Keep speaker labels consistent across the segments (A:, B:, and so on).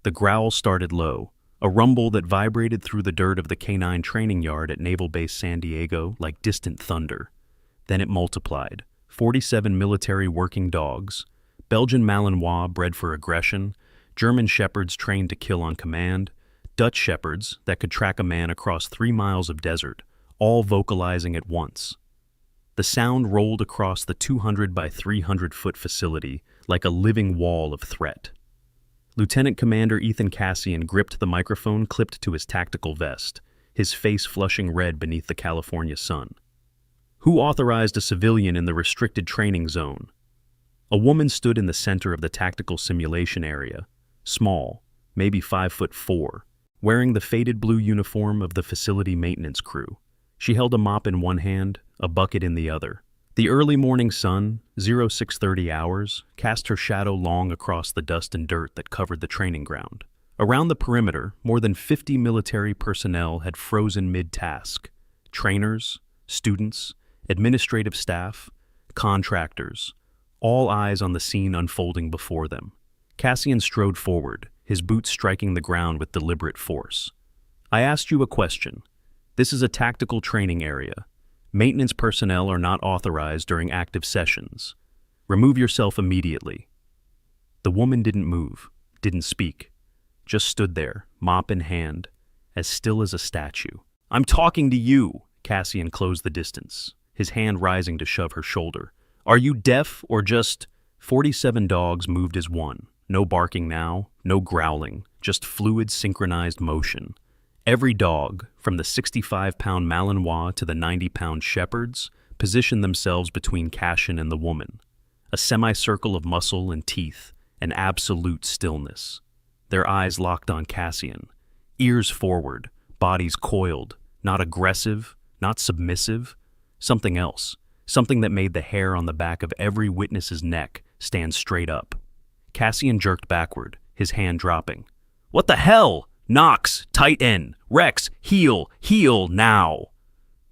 A: The growl started low, a rumble that vibrated through the dirt of the K9 training yard at Naval Base San Diego like distant thunder. Then it multiplied. 47 military working dogs, Belgian Malinois bred for aggression, German shepherds trained to kill on command, Dutch shepherds that could track a man across 3 miles of desert, all vocalizing at once. The sound rolled across the 200 by 300-foot facility like a living wall of threat. Lieutenant Commander Ethan Cassian gripped the microphone clipped to his tactical vest, his face flushing red beneath the California sun. Who authorized a civilian in the restricted training zone? A woman stood in the center of the tactical simulation area, small, maybe 5'4", wearing the faded blue uniform of the facility maintenance crew. She held a mop in one hand, a bucket in the other. The early morning sun, 0630 hours, cast her shadow long across the dust and dirt that covered the training ground. Around the perimeter, more than 50 military personnel had frozen mid-task. Trainers, students, administrative staff, contractors, all eyes on the scene unfolding before them. Cassian strode forward, his boots striking the ground with deliberate force. I asked you a question. This is a tactical training area. Maintenance personnel are not authorized during active sessions. Remove yourself immediately. The woman didn't move, didn't speak, just stood there, mop in hand, as still as a statue. I'm talking to you, Cassian closed the distance, his hand rising to shove her shoulder. Are you deaf or just... 47 dogs moved as one. No barking now, no growling, just fluid synchronized motion. Every dog, from the 65-pound Malinois to the 90-pound shepherds, positioned themselves between Cassian and the woman. A semicircle of muscle and teeth, an absolute stillness. Their eyes locked on Cassian, ears forward, bodies coiled, not aggressive, not submissive, something else, something that made the hair on the back of every witness's neck stand straight up. Cassian jerked backward, his hand dropping. What the hell? Knox, tight end, Rex, heel now.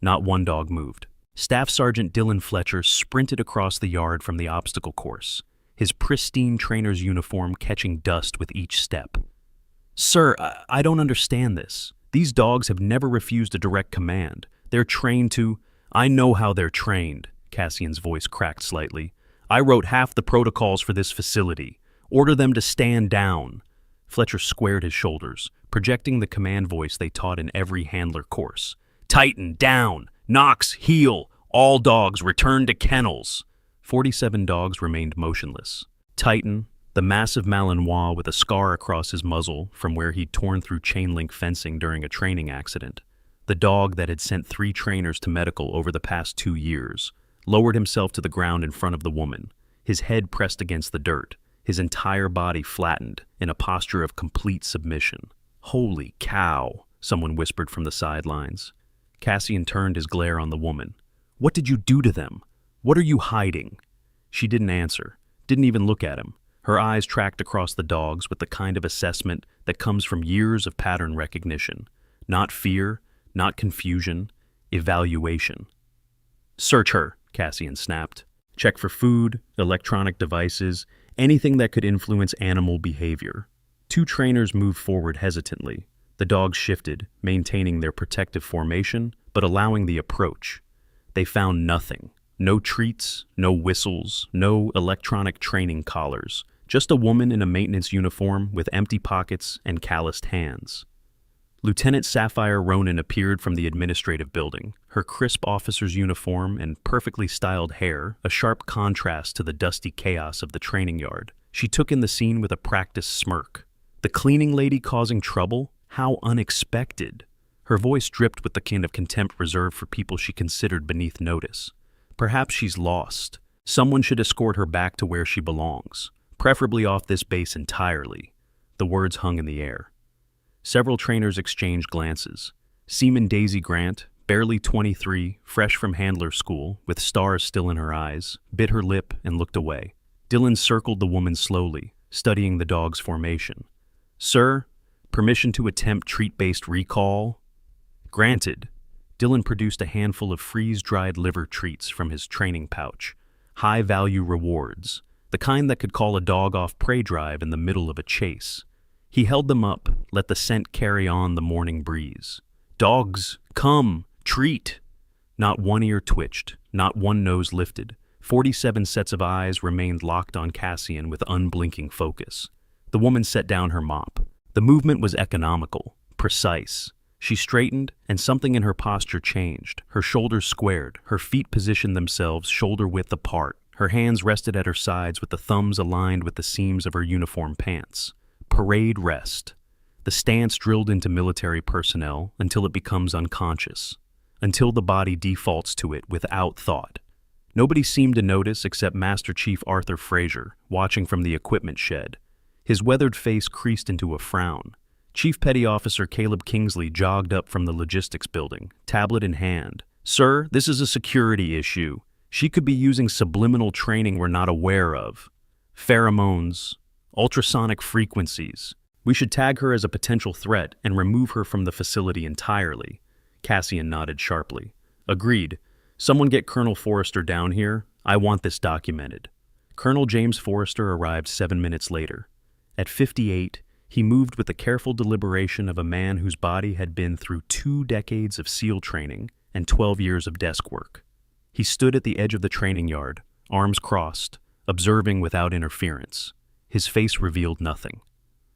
A: Not one dog moved. Staff Sergeant Dylan Fletcher sprinted across the yard from the obstacle course, his pristine trainer's uniform catching dust with each step. Sir, I don't understand this. These dogs have never refused a direct command. They're trained to... I know how they're trained, Cassian's voice cracked slightly. I wrote half the protocols for this facility. Order them to stand down. Fletcher squared his shoulders, projecting the command voice they taught in every handler course. Tighten, down, Knox, heel, all dogs return to kennels. 47 dogs remained motionless. Titan, the massive Malinois with a scar across his muzzle from where he'd torn through chain-link fencing during a training accident, the dog that had sent 3 trainers to medical over the past 2 years, lowered himself to the ground in front of the woman, his head pressed against the dirt, his entire body flattened in a posture of complete submission. Holy cow, someone whispered from the sidelines. Cassian turned his glare on the woman. What did you do to them? What are you hiding? She didn't answer, didn't even look at him. Her eyes tracked across the dogs with the kind of assessment that comes from years of pattern recognition. Not fear, not confusion, evaluation. Search her, Cassian snapped. Check for food, electronic devices, anything that could influence animal behavior. 2 trainers moved forward hesitantly. The dogs shifted, maintaining their protective formation, but allowing the approach. They found nothing. No treats, no whistles, no electronic training collars. Just a woman in a maintenance uniform with empty pockets and calloused hands. Lieutenant Sapphire Ronan appeared from the administrative building, her crisp officer's uniform and perfectly styled hair a sharp contrast to the dusty chaos of the training yard. She took in the scene with a practiced smirk. The cleaning lady causing trouble? How unexpected. Her voice dripped with the kind of contempt reserved for people she considered beneath notice. Perhaps she's lost. Someone should escort her back to where she belongs, preferably off this base entirely. The words hung in the air. Several trainers exchanged glances. Seaman Daisy Grant, barely 23, fresh from handler school, with stars still in her eyes, bit her lip and looked away. Dylan circled the woman slowly, studying the dog's formation. Sir, permission to attempt treat-based recall? Granted. Dylan produced a handful of freeze-dried liver treats from his training pouch. High-value rewards, the kind that could call a dog off prey drive in the middle of a chase. He held them up, let the scent carry on the morning breeze. Dogs, come, treat! Not one ear twitched, not one nose lifted. 47 sets of eyes remained locked on Cassian with unblinking focus. The woman set down her mop. The movement was economical, precise. She straightened, and something in her posture changed. Her shoulders squared, her feet positioned themselves shoulder-width apart. Her hands rested at her sides with the thumbs aligned with the seams of her uniform pants. Parade rest. The stance drilled into military personnel until it becomes unconscious, until the body defaults to it without thought. Nobody seemed to notice except Master Chief Arthur Fraser, watching from the equipment shed. His weathered face creased into a frown. Chief Petty Officer Caleb Kingsley jogged up from the logistics building, tablet in hand. "Sir, this is a security issue. She could be using subliminal training we're not aware of. Pheromones, ultrasonic frequencies. We should tag her as a potential threat and remove her from the facility entirely." Cassian nodded sharply. "Agreed. Someone get Colonel Forrester down here. I want this documented." Colonel James Forrester arrived 7 minutes later. At 58, he moved with the careful deliberation of a man whose body had been through 2 decades of SEAL training and 12 years of desk work. He stood at the edge of the training yard, arms crossed, observing without interference. His face revealed nothing.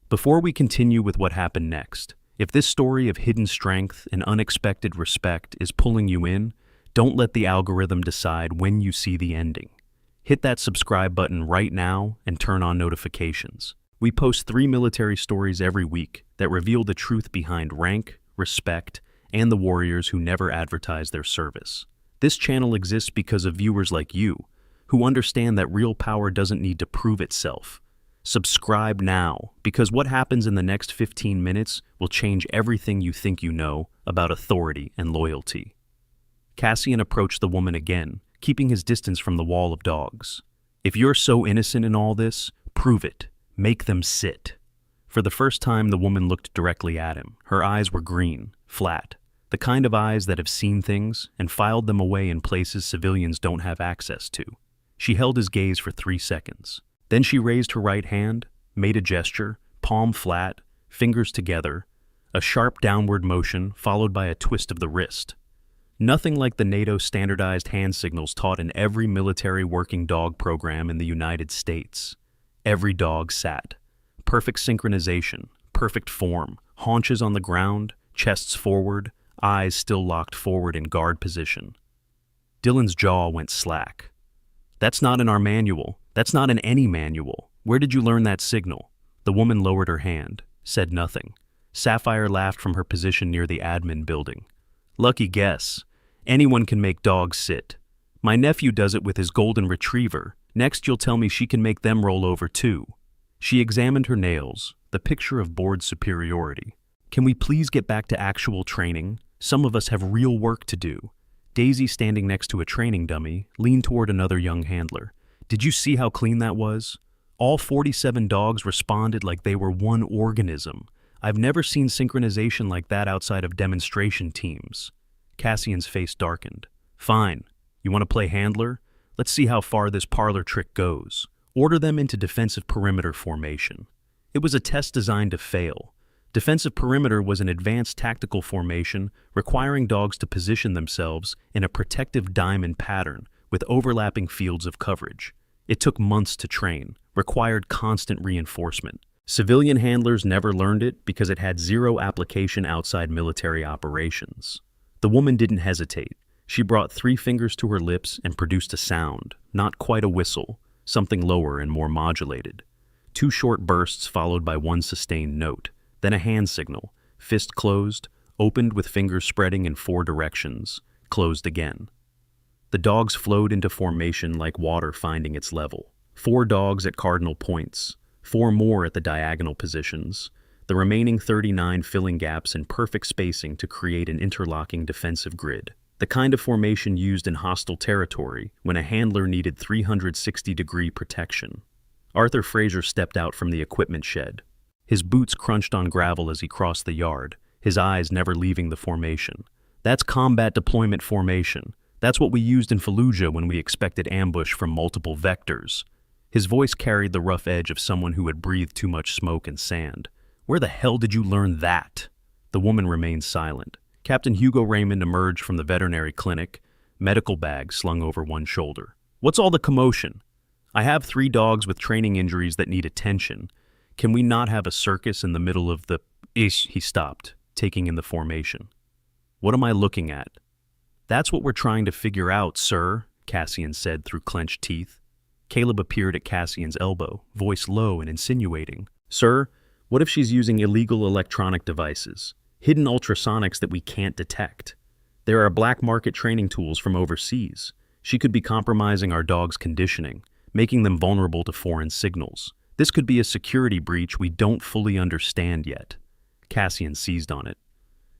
A: Before we continue with what happened next, if this story of hidden strength and unexpected respect is pulling you in, don't let the algorithm decide when you see the ending. Hit that subscribe button right now and turn on notifications. We post 3 military stories every week that reveal the truth behind rank, respect, and the warriors who never advertise their service. This channel exists because of viewers like you, who understand that real power doesn't need to prove itself. Subscribe now, because what happens in the next 15 minutes will change everything you think you know about authority and loyalty. Cassian approached the woman again, keeping his distance from the wall of dogs. "If you're so innocent in all this, prove it. Make them sit." For the first time, the woman looked directly at him. Her eyes were green, flat, the kind of eyes that have seen things and filed them away in places civilians don't have access to. She held his gaze for 3 seconds. Then she raised her right hand, made a gesture, palm flat, fingers together, a sharp downward motion followed by a twist of the wrist. Nothing like the NATO standardized hand signals taught in every military working dog program in the United States. Every dog sat. Perfect synchronization, perfect form, haunches on the ground, chests forward, eyes still locked forward in guard position. Dylan's jaw went slack. "That's not in our manual. That's not in any manual. Where did you learn that signal?" The woman lowered her hand, said nothing. Sapphire laughed from her position near the admin building. "Lucky guess. Anyone can make dogs sit. My nephew does it with his golden retriever. Next you'll tell me she can make them roll over too." She examined her nails, the picture of board superiority. "Can we please get back to actual training? Some of us have real work to do." Daisy, standing next to a training dummy, leaned toward another young handler. "Did you see how clean that was? All 47 dogs responded like they were one organism. I've never seen synchronization like that outside of demonstration teams." Cassian's face darkened. "Fine. You want to play handler? Let's see how far this parlor trick goes. Order them into defensive perimeter formation." It was a test designed to fail. Defensive perimeter was an advanced tactical formation requiring dogs to position themselves in a protective diamond pattern with overlapping fields of coverage. It took months to train, required constant reinforcement. Civilian handlers never learned it because it had zero application outside military operations. The woman didn't hesitate. She brought 3 fingers to her lips and produced a sound, not quite a whistle, something lower and more modulated. 2 short bursts followed by 1 sustained note, then a hand signal, fist closed, opened with fingers spreading in 4 directions, closed again. The dogs flowed into formation like water finding its level. 4 dogs at cardinal points, 4 more at the diagonal positions, the remaining 39 filling gaps in perfect spacing to create an interlocking defensive grid. The kind of formation used in hostile territory when a handler needed 360-degree protection. Arthur Fraser stepped out from the equipment shed. His boots crunched on gravel as he crossed the yard, his eyes never leaving the formation. "That's combat deployment formation. That's what we used in Fallujah when we expected ambush from multiple vectors." His voice carried the rough edge of someone who had breathed too much smoke and sand. Where the hell did you learn that? The woman remained silent. Captain Hugo Raymond emerged from the veterinary clinic, medical bag slung over one shoulder. What's all the commotion? I have 3 dogs with training injuries that need attention. Can we not have a circus in the middle of the... Ish, he stopped, taking in the formation. What am I looking at? That's what we're trying to figure out, sir, Cassian said through clenched teeth. Caleb appeared at Cassian's elbow, voice low and insinuating. Sir, what if she's using illegal electronic devices, hidden ultrasonics that we can't detect? There are black market training tools from overseas. She could be compromising our dogs' conditioning, making them vulnerable to foreign signals. This could be a security breach we don't fully understand yet. Cassian seized on it.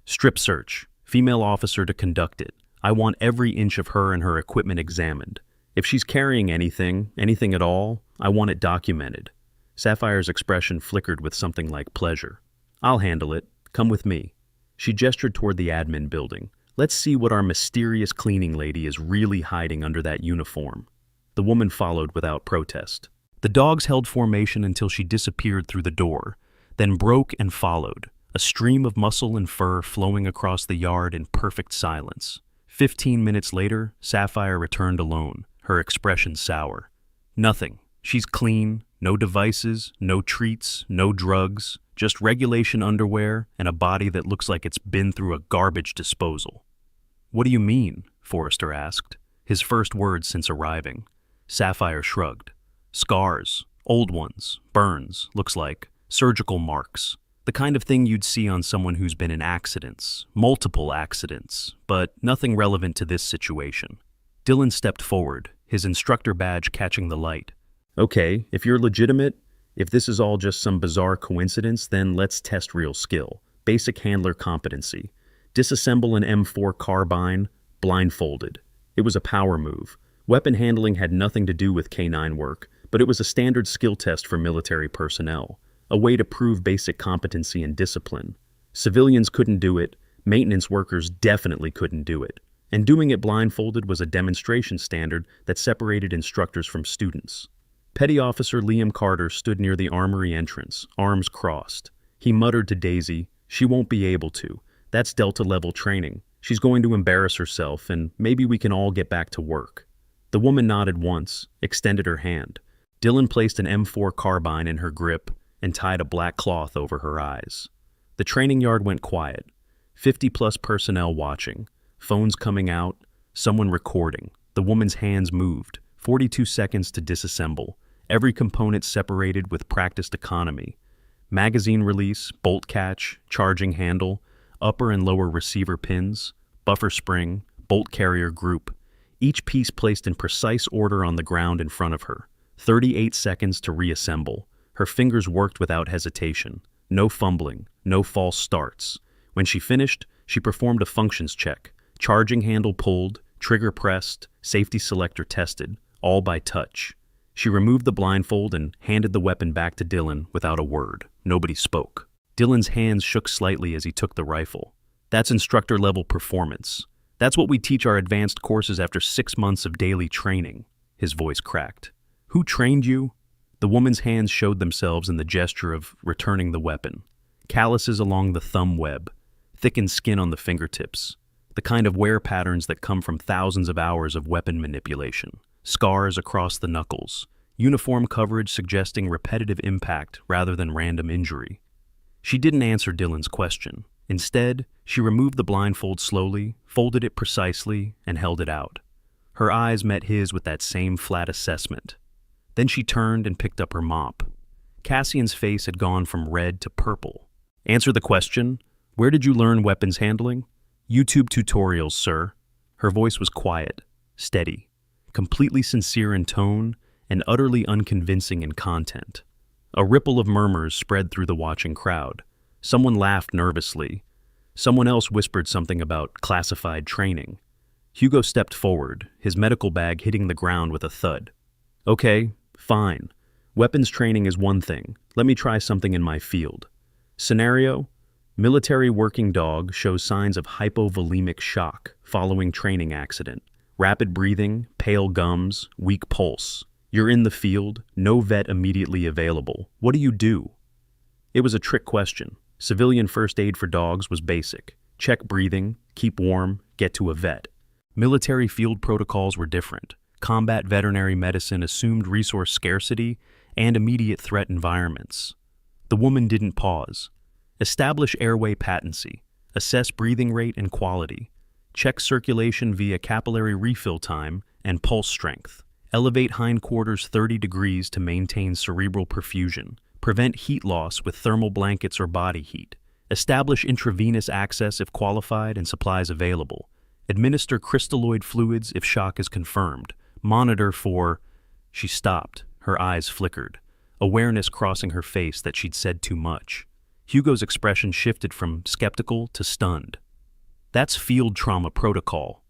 A: Strip search. Female officer to conduct it. I want every inch of her and her equipment examined. If she's carrying anything at all, I want it documented. Sapphire's expression flickered with something like pleasure. I'll handle it. Come with me. She gestured toward the admin building. Let's see what our mysterious cleaning lady is really hiding under that uniform. The woman followed without protest. The dogs held formation until she disappeared through the door, then broke and followed, a stream of muscle and fur flowing across the yard in perfect silence. 15 minutes later, Sapphire returned alone, her expression sour. Nothing. She's clean, no devices, no treats, no drugs, just regulation underwear and a body that looks like it's been through a garbage disposal. What do you mean? Forrester asked, his first words since arriving. Sapphire shrugged. Scars, old ones, burns, looks like, surgical marks. The kind of thing you'd see on someone who's been in accidents, multiple accidents, but nothing relevant to this situation. Dylan stepped forward, his instructor badge catching the light. Okay, if you're legitimate, if this is all just some bizarre coincidence, then let's test real skill. Basic handler competency. Disassemble an M4 carbine, blindfolded. It was a power move. Weapon handling had nothing to do with K9 work, but it was a standard skill test for military personnel, a way to prove basic competency and discipline. Civilians couldn't do it, maintenance workers definitely couldn't do it, and doing it blindfolded was a demonstration standard that separated instructors from students. Petty Officer Liam Carter stood near the armory entrance, arms crossed. He muttered to Daisy, "She won't be able to. That's Delta-level training. She's going to embarrass herself, and maybe we can all get back to work." The woman nodded once, extended her hand. Dylan placed an M4 carbine in her grip and tied a black cloth over her eyes. The training yard went quiet. 50-plus personnel watching, phones coming out, someone recording. The woman's hands moved, 42 seconds to disassemble, every component separated with practiced economy. Magazine release, bolt catch, charging handle, upper and lower receiver pins, buffer spring, bolt carrier group, each piece placed in precise order on the ground in front of her. 38 seconds to reassemble. Her fingers worked without hesitation. No fumbling, no false starts. When she finished, she performed a functions check. Charging handle pulled, trigger pressed, safety selector tested, all by touch. She removed the blindfold and handed the weapon back to Dylan without a word. Nobody spoke. Dylan's hands shook slightly as he took the rifle. That's instructor-level performance. That's what we teach our advanced courses after 6 months of daily training. His voice cracked. Who trained you? The woman's hands showed themselves in the gesture of returning the weapon. Calluses along the thumb web, thickened skin on the fingertips, the kind of wear patterns that come from thousands of hours of weapon manipulation, scars across the knuckles, uniform coverage suggesting repetitive impact rather than random injury. She didn't answer Dylan's question. Instead, she removed the blindfold slowly, folded it precisely, and held it out. Her eyes met his with that same flat assessment. Then she turned and picked up her mop. Cassian's face had gone from red to purple. Answer the question. Where did you learn weapons handling? YouTube tutorials, sir. Her voice was quiet, steady, completely sincere in tone, and utterly unconvincing in content. A ripple of murmurs spread through the watching crowd. Someone laughed nervously. Someone else whispered something about classified training. Hugo stepped forward, his medical bag hitting the ground with a thud. Okay, fine. Weapons training is one thing. Let me try something in my field. Scenario: military working dog shows signs of hypovolemic shock following training accident. Rapid breathing, pale gums, weak pulse. You're in the field, no vet immediately available. What do you do? It was a trick question. Civilian first aid for dogs was basic. Check breathing, keep warm, get to a vet. Military field protocols were different. Combat veterinary medicine assumed resource scarcity and immediate threat environments. The woman didn't pause. Establish airway patency. Assess breathing rate and quality. Check circulation via capillary refill time and pulse strength. Elevate hindquarters 30 degrees to maintain cerebral perfusion. Prevent heat loss with thermal blankets or body heat. Establish intravenous access if qualified and supplies available. Administer crystalloid fluids if shock is confirmed. Monitor for... She stopped. Her eyes flickered. Awareness crossing her face that she'd said too much. Hugo's expression shifted from skeptical to stunned. That's field trauma protocol.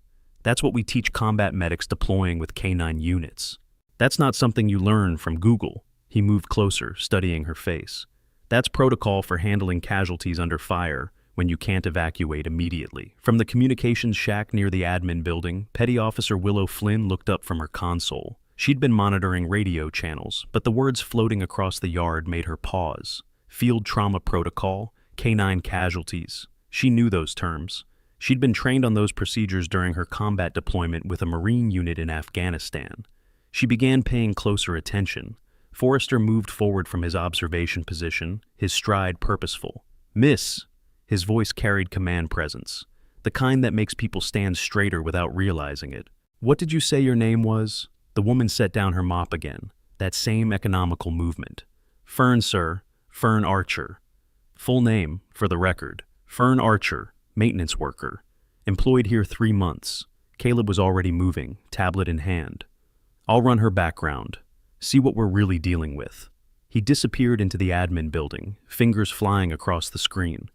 A: That's what we teach combat medics deploying with K9 units. That's not something you learn from Google. He moved closer, studying her face. That's protocol for handling casualties under fire when you can't evacuate immediately. From the communications shack near the admin building, Petty Officer Willow Flynn looked up from her console. She'd been monitoring radio channels, but the words floating across the yard made her pause. Field trauma protocol, K9 casualties. She knew those terms. She'd been trained on those procedures during her combat deployment with a Marine unit in Afghanistan. She began paying closer attention. Forrester moved forward from his observation position, his stride purposeful. "Miss!" His voice carried command presence, the kind that makes people stand straighter without realizing it. "What did you say your name was?" The woman set down her mop again, that same economical movement. "Fern, sir. Fern Archer." Full name, for the record. Fern Archer, maintenance worker. Employed here 3 months. Caleb was already moving, tablet in hand. "I'll run her background. See what we're really dealing with." He disappeared into the admin building, fingers flying across the screen.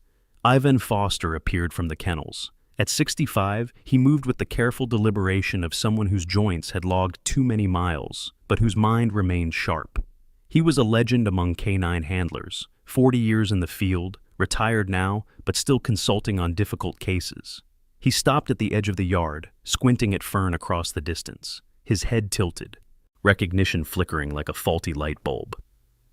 A: Ivan Foster appeared from the kennels. At 65, he moved with the careful deliberation of someone whose joints had logged too many miles, but whose mind remained sharp. He was a legend among K9 handlers, 40 years in the field, retired now, but still consulting on difficult cases. He stopped at the edge of the yard, squinting at Fern across the distance, his head tilted, recognition flickering like a faulty light bulb.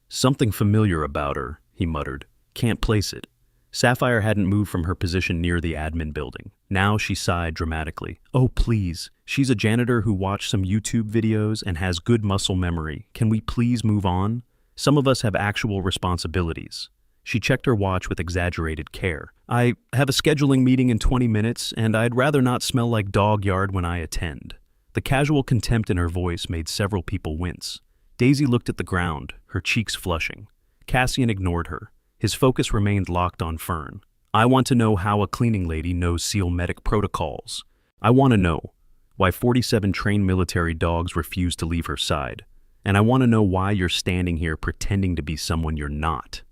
A: "Something familiar about her," he muttered. "Can't place it." Sapphire hadn't moved from her position near the admin building. Now she sighed dramatically. "Oh, please. She's a janitor who watched some YouTube videos and has good muscle memory. Can we please move on? Some of us have actual responsibilities." She checked her watch with exaggerated care. "I have a scheduling meeting in 20 minutes, and I'd rather not smell like dog yard when I attend." The casual contempt in her voice made several people wince. Daisy looked at the ground, her cheeks flushing. Cassian ignored her. His focus remained locked on Fern. "I want to know how a cleaning lady knows SEAL medic protocols. I want to know why 47 trained military dogs refuse to leave her side. And I want to know why you're standing here pretending to be someone you're not."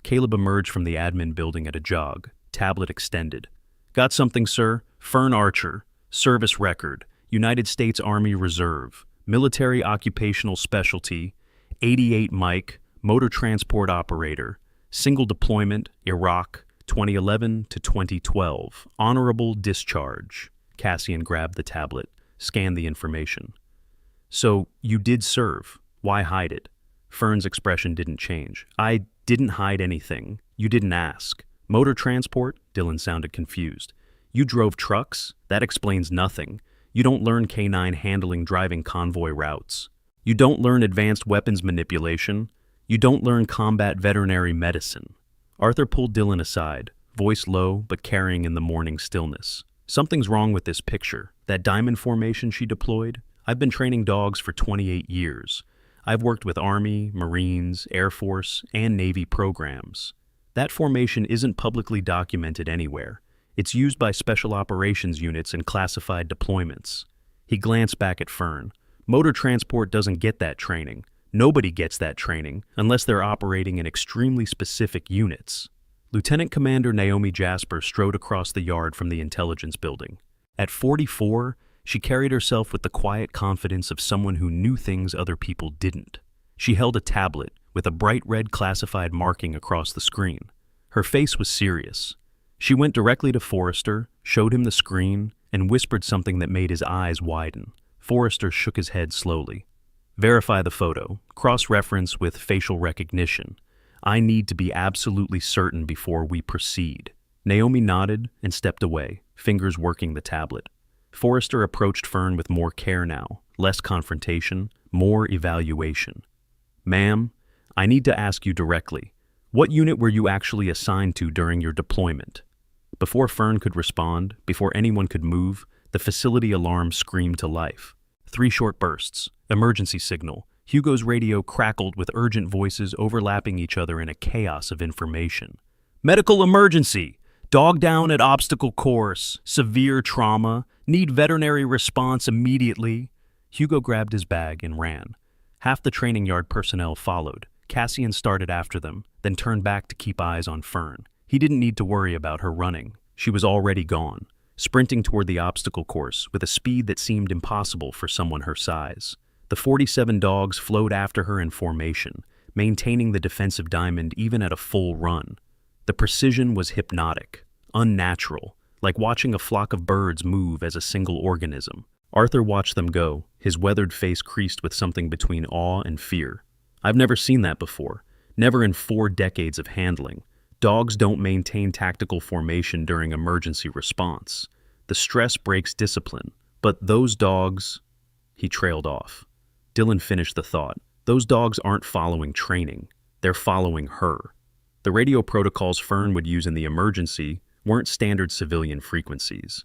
A: Caleb emerged from the admin building at a jog, tablet extended. "Got something, sir? Fern Archer. Service record. United States Army Reserve. Military occupational specialty. 88 Mike. Motor transport operator. Single deployment, Iraq, 2011 to 2012. Honorable discharge." Cassian grabbed the tablet, scanned the information. "So, you did serve. Why hide it?" Fern's expression didn't change. "I didn't hide anything. You didn't ask." "Motor transport?" Dylan sounded confused. "You drove trucks? That explains nothing. You don't learn K9 handling driving convoy routes. You don't learn advanced weapons manipulation. You don't learn combat veterinary medicine." Arthur pulled Dylan aside, voice low but carrying in the morning stillness. "Something's wrong with this picture. That diamond formation she deployed? I've been training dogs for 28 years. I've worked with Army, Marines, Air Force, and Navy programs. That formation isn't publicly documented anywhere. It's used by special operations units in classified deployments." He glanced back at Fern. "Motor transport doesn't get that training. Nobody gets that training unless they're operating in extremely specific units." Lieutenant Commander Naomi Jasper strode across the yard from the intelligence building. At 44, she carried herself with the quiet confidence of someone who knew things other people didn't. She held a tablet with a bright red classified marking across the screen. Her face was serious. She went directly to Forrester, showed him the screen, and whispered something that made his eyes widen. Forrester shook his head slowly. "Verify the photo. Cross-reference with facial recognition. I need to be absolutely certain before we proceed." Naomi nodded and stepped away, fingers working the tablet. Forrester approached Fern with more care now, less confrontation, more evaluation. "Ma'am, I need to ask you directly. What unit were you actually assigned to during your deployment?" Before Fern could respond, before anyone could move, the facility alarm screamed to life. 3 short bursts. Emergency signal. Hugo's radio crackled with urgent voices overlapping each other in a chaos of information. "Medical emergency! Dog down at obstacle course. Severe trauma. Need veterinary response immediately." Hugo grabbed his bag and ran. Half the training yard personnel followed. Cassian started after them, then turned back to keep eyes on Fern. He didn't need to worry about her running. She was already gone, sprinting toward the obstacle course with a speed that seemed impossible for someone her size. The 47 dogs flowed after her in formation, maintaining the defensive diamond even at a full run. The precision was hypnotic, unnatural, like watching a flock of birds move as a single organism. Arthur watched them go, his weathered face creased with something between awe and fear. "I've never seen that before, never in 4 decades of handling. Dogs don't maintain tactical formation during emergency response. The stress breaks discipline, but those dogs..." He trailed off. Dylan finished the thought. Those dogs aren't following training. They're following her. The radio protocols Fern would use in the emergency weren't standard civilian frequencies.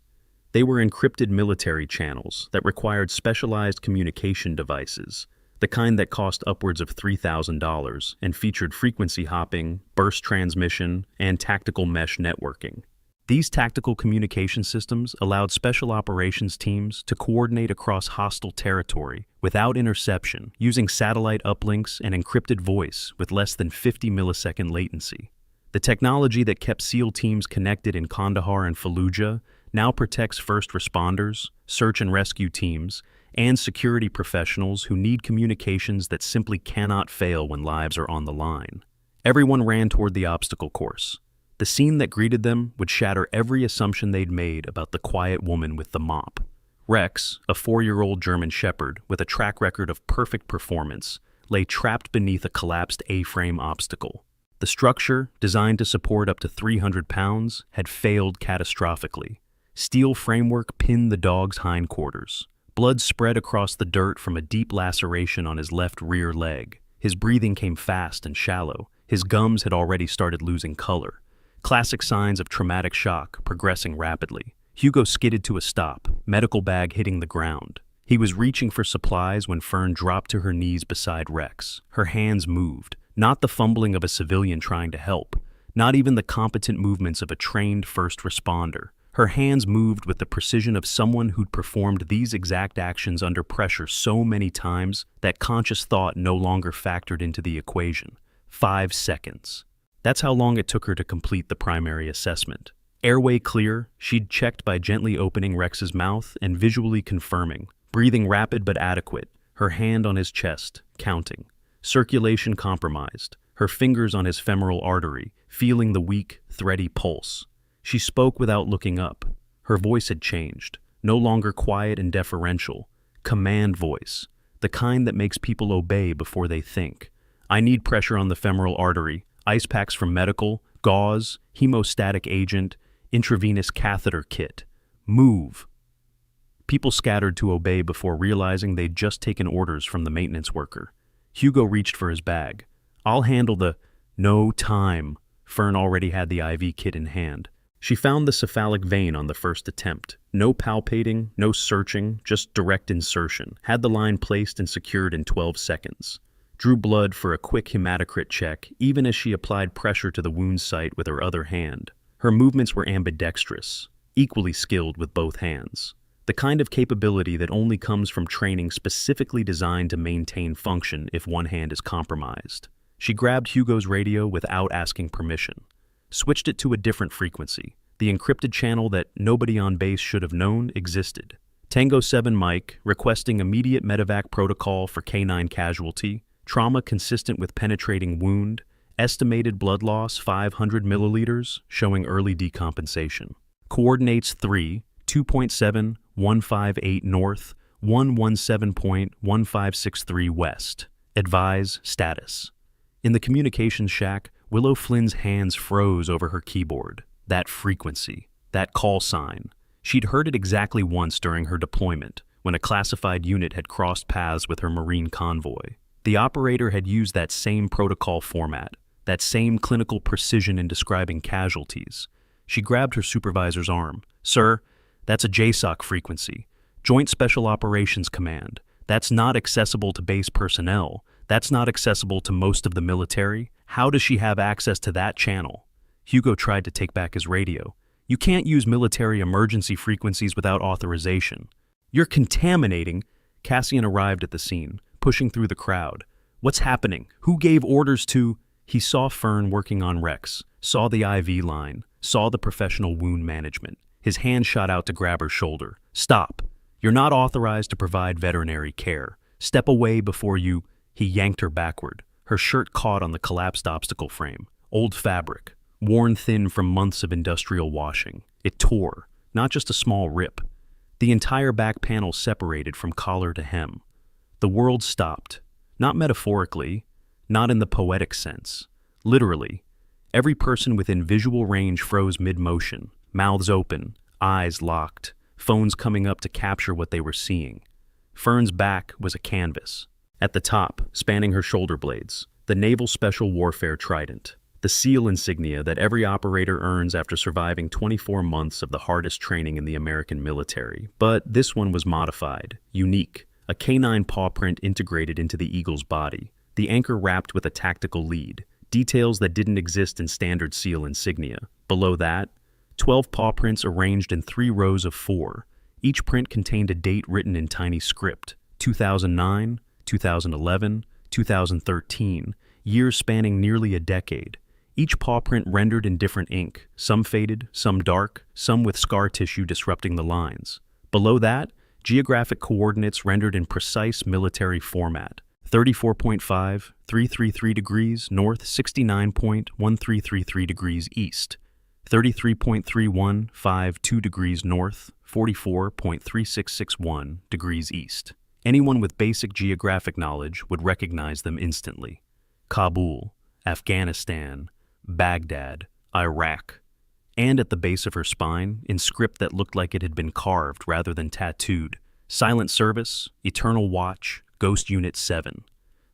A: They were encrypted military channels that required specialized communication devices, the kind that cost upwards of $3,000 and featured frequency hopping, burst transmission, and tactical mesh networking. These tactical communication systems allowed special operations teams to coordinate across hostile territory without interception, using satellite uplinks and encrypted voice with less than 50 millisecond latency. The technology that kept SEAL teams connected in Kandahar and Fallujah now protects first responders, search and rescue teams, and security professionals who need communications that simply cannot fail when lives are on the line. Everyone ran toward the obstacle course. The scene that greeted them would shatter every assumption they'd made about the quiet woman with the mop. Rex, a 4-year-old German Shepherd with a track record of perfect performance, lay trapped beneath a collapsed A-frame obstacle. The structure, designed to support up to 300 pounds, had failed catastrophically. Steel framework pinned the dog's hindquarters. Blood spread across the dirt from a deep laceration on his left rear leg. His breathing came fast and shallow. His gums had already started losing color. Classic signs of traumatic shock progressing rapidly. Hugo skidded to a stop, medical bag hitting the ground. He was reaching for supplies when Fern dropped to her knees beside Rex. Her hands moved, not the fumbling of a civilian trying to help, not even the competent movements of a trained first responder. Her hands moved with the precision of someone who'd performed these exact actions under pressure so many times that conscious thought no longer factored into the equation. 5 seconds. That's how long it took her to complete the primary assessment. Airway clear, she'd checked by gently opening Rex's mouth and visually confirming. Breathing rapid but adequate, her hand on his chest, counting. Circulation compromised, her fingers on his femoral artery, feeling the weak, thready pulse. She spoke without looking up. Her voice had changed, no longer quiet and deferential. Command voice, the kind that makes people obey before they think. "I need pressure on the femoral artery. Ice packs from medical, gauze, hemostatic agent, intravenous catheter kit. Move." People scattered to obey before realizing they'd just taken orders from the maintenance worker. Hugo reached for his bag. "I'll handle the..." "No time." Fern already had the IV kit in hand. She found the cephalic vein on the first attempt. No palpating, no searching, just direct insertion. Had the line placed and secured in 12 seconds. Drew blood for a quick hematocrit check, even as she applied pressure to the wound site with her other hand. Her movements were ambidextrous, equally skilled with both hands. The kind of capability that only comes from training specifically designed to maintain function if one hand is compromised. She grabbed Hugo's radio without asking permission. Switched it to a different frequency. The encrypted channel that nobody on base should have known existed. Tango 7 Mike, requesting immediate medevac protocol for K9 casualty. Trauma consistent with penetrating wound. Estimated blood loss 500 milliliters, showing early decompensation. Coordinates 3, 2.7, 158 north, 117.1563 west. Advise status. In the communications shack, Willow Flynn's hands froze over her keyboard. That frequency, that call sign. She'd heard it exactly once during her deployment, when a classified unit had crossed paths with her Marine convoy. The operator had used that same protocol format, that same clinical precision in describing casualties. She grabbed her supervisor's arm. "Sir, that's a JSOC frequency. Joint Special Operations Command. That's not accessible to base personnel. That's not accessible to most of the military. How does she have access to that channel?" Hugo tried to take back his radio. "You can't use military emergency frequencies without authorization. You're contaminating." Cassian arrived at the scene, pushing through the crowd. "What's happening? Who gave orders to—" He saw Fern working on Rex, saw the IV line, saw the professional wound management. His hand shot out to grab her shoulder. "Stop. You're not authorized to provide veterinary care. Step away before you—" He yanked her backward. Her shirt caught on the collapsed obstacle frame. Old fabric, worn thin from months of industrial washing. It tore, not just a small rip. The entire back panel separated from collar to hem. The world stopped. Not metaphorically, not in the poetic sense. Literally. Every person within visual range froze mid-motion, mouths open, eyes locked, phones coming up to capture what they were seeing. Fern's back was a canvas. At the top, spanning her shoulder blades, the Naval Special Warfare Trident, the SEAL insignia that every operator earns after surviving 24 months of the hardest training in the American military. But this one was modified, unique, a K9 paw print integrated into the Eagle's body, the anchor wrapped with a tactical lead, details that didn't exist in standard SEAL insignia. Below that, 12 paw prints arranged in 3 rows of 4. Each print contained a date written in tiny script: 2009, 2011, 2013, years spanning nearly a decade. Each paw print rendered in different ink, some faded, some dark, some with scar tissue disrupting the lines. Below that, geographic coordinates rendered in precise military format: 34.5, 333 degrees north, 69.1333 degrees east, 33.3152 degrees north, 44.3661 degrees east. Anyone with basic geographic knowledge would recognize them instantly. Kabul, Afghanistan, Baghdad, Iraq. And at the base of her spine, in script that looked like it had been carved rather than tattooed: Silent Service, Eternal Watch, Ghost Unit 7.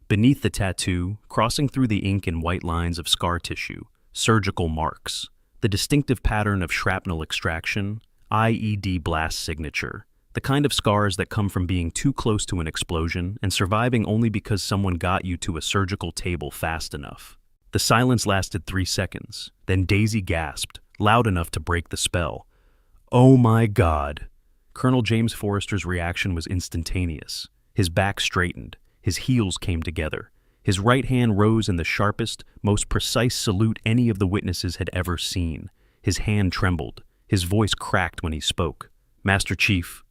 A: Beneath the tattoo, crossing through the ink in white lines of scar tissue, surgical marks, the distinctive pattern of shrapnel extraction, IED blast signature, the kind of scars that come from being too close to an explosion and surviving only because someone got you to a surgical table fast enough. The silence lasted 3 seconds, then Daisy gasped, loud enough to break the spell. "Oh my God!" Colonel James Forrester's reaction was instantaneous. His back straightened, his heels came together. His right hand rose in the sharpest, most precise salute any of the witnesses had ever seen. His hand trembled. His voice cracked when he spoke. "Master Chief."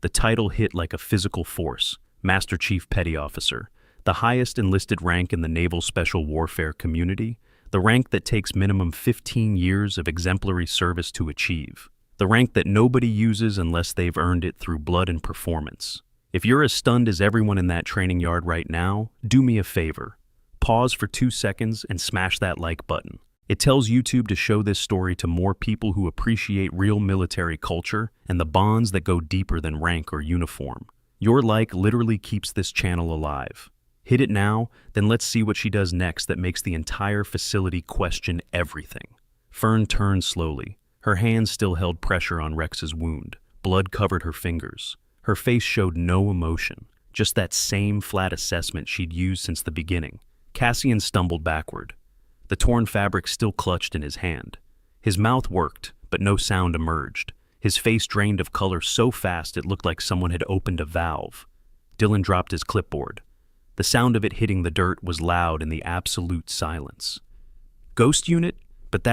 A: The title hit like a physical force. Master Chief Petty Officer. The highest enlisted rank in the Naval Special Warfare community. The rank that takes minimum 15 years of exemplary service to achieve. The rank that nobody uses unless they've earned it through blood and performance. If you're as stunned as everyone in that training yard right now, do me a favor. Pause for 2 seconds and smash that like button. It tells YouTube to show this story to more people who appreciate real military culture and the bonds that go deeper than rank or uniform. Your like literally keeps this channel alive. Hit it now, then let's see what she does next that makes the entire facility question everything. Fern turned slowly. Her hands still held pressure on Rex's wound. Blood covered her fingers. Her face showed no emotion, just that same flat assessment she'd used since the beginning. Cassian stumbled backward. The torn fabric still clutched in his hand. His mouth worked, but no sound emerged. His face drained of color so fast it looked like someone had opened a valve. Dylan dropped his clipboard. The sound of it hitting the dirt was loud in the absolute silence. Ghost Unit? But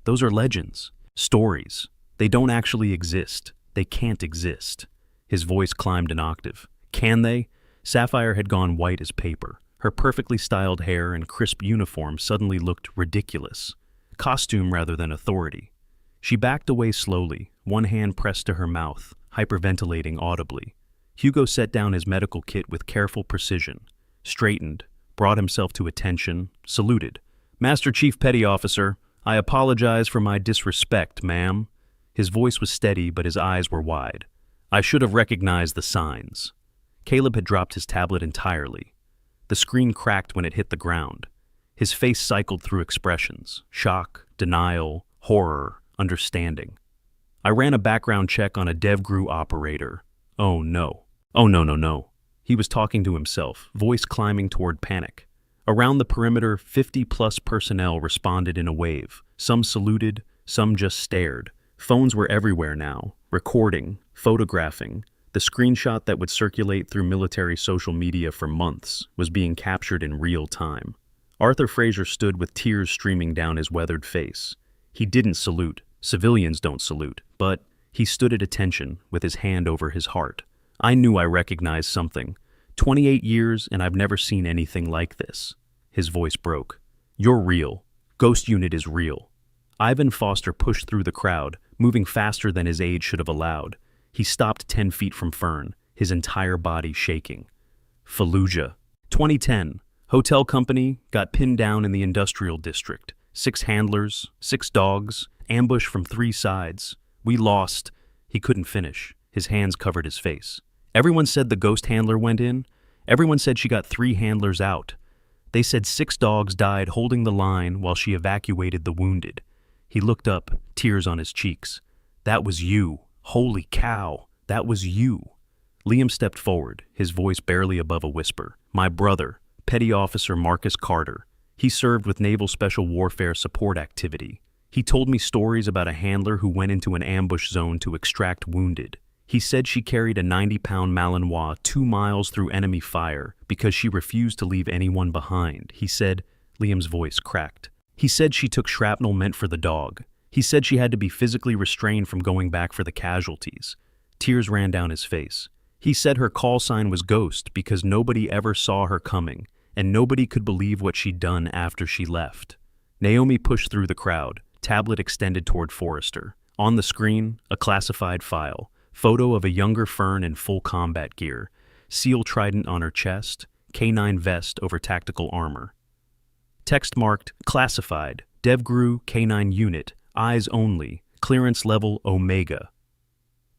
A: those are legends. Stories. They don't actually exist. They can't exist. His voice climbed an octave. Can they? Sapphire had gone white as paper. Her perfectly styled hair and crisp uniform suddenly looked ridiculous. Costume rather than authority. She backed away slowly, one hand pressed to her mouth, hyperventilating audibly. Hugo set down his medical kit with careful precision, straightened, brought himself to attention, saluted. "Master Chief Petty Officer, I apologize for my disrespect, ma'am." His voice was steady, but his eyes were wide. "I should have recognized the signs." Caleb had dropped his tablet entirely. The screen cracked when it hit the ground. His face cycled through expressions: shock, denial, horror, understanding. "I ran a background check on a DevGru operator. Oh no. Oh no. He was talking to himself, voice climbing toward panic. Around the perimeter, 50-plus personnel responded in a wave. Some saluted, some just stared. Phones were everywhere now, recording, photographing. The screenshot that would circulate through military social media for months was being captured in real time. Arthur Fraser stood with tears streaming down his weathered face. He didn't salute. Civilians don't salute. But he stood at attention, with his hand over his heart. I knew I recognized something. 28 years, and I've never seen anything like this. His voice broke. "You're real. Ghost Unit is real." Ivan Foster pushed through the crowd, moving faster than his age should have allowed. He stopped 10 feet from Fern, his entire body shaking. Fallujah. 2010. Hotel company got pinned down in the industrial district. 6 handlers, 6 dogs, ambush from 3 sides. We lost. He couldn't finish. His hands covered his face. Everyone said the ghost handler went in. Everyone said she got 3 handlers out. They said 6 dogs died holding the line while she evacuated the wounded. He looked up, tears on his cheeks. "That was you. Holy cow, that was you." Liam stepped forward, his voice barely above a whisper. "My brother, Petty Officer Marcus Carter. He served with Naval Special Warfare Support Activity. He told me stories about a handler who went into an ambush zone to extract wounded. He said she carried a 90-pound Malinois 2 miles through enemy fire because she refused to leave anyone behind. He said," Liam's voice cracked. "He said she took shrapnel meant for the dog. He said she had to be physically restrained from going back for the casualties." Tears ran down his face. He said her call sign was Ghost because nobody ever saw her coming, and nobody could believe what she'd done after she left. Naomi pushed through the crowd, tablet extended toward Forrester. On the screen, a classified file. Photo of a younger Fern in full combat gear. Seal trident on her chest, K9 vest over tactical armor. Text marked, "Classified, DevGru K9 unit, eyes only, clearance level Omega."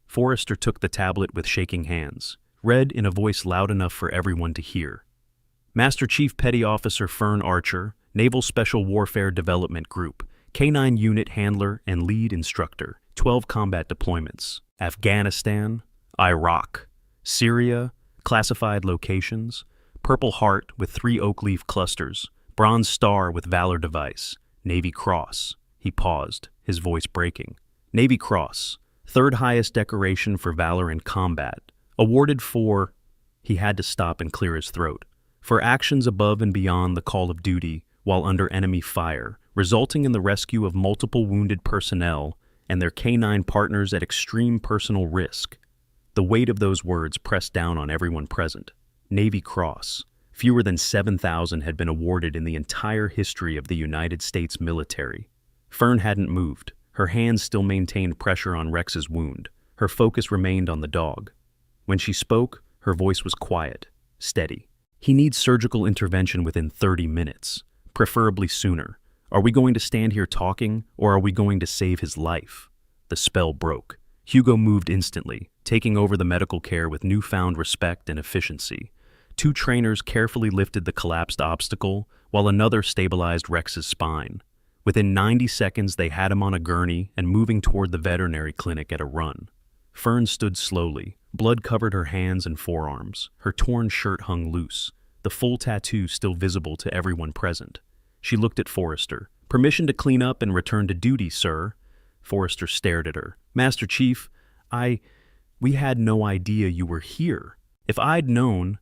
A: Forrester took the tablet with shaking hands, read in a voice loud enough for everyone to hear. "Master Chief Petty Officer Fern Archer, Naval Special Warfare Development Group, K9 unit handler and lead instructor, 12 combat deployments. Afghanistan, Iraq, Syria, classified locations, Purple Heart with 3 oak leaf clusters, Bronze Star with Valor device, Navy Cross." He paused, his voice breaking. "Navy Cross, 3rd highest decoration for valor in combat, awarded for..." He had to stop and clear his throat. "For actions above and beyond the call of duty while under enemy fire, resulting in the rescue of multiple wounded personnel and their K9 partners at extreme personal risk." The weight of those words pressed down on everyone present. Navy Cross. Fewer than 7,000 had been awarded in the entire history of the United States military. Fern hadn't moved. Her hands still maintained pressure on Rex's wound. Her focus remained on the dog. When she spoke, her voice was quiet, steady. "He needs surgical intervention within 30 minutes, preferably sooner. Are we going to stand here talking, or are we going to save his life?" The spell broke. Hugo moved instantly, taking over the medical care with newfound respect and efficiency. 2 trainers carefully lifted the collapsed obstacle, while another stabilized Rex's spine. Within 90 seconds, they had him on a gurney and moving toward the veterinary clinic at a run. Fern stood slowly. Blood covered her hands and forearms. Her torn shirt hung loose, the full tattoo still visible to everyone present. She looked at Forrester. "Permission to clean up and return to duty, sir." Forrester stared at her. "Master Chief, we had no idea you were here. If I'd known,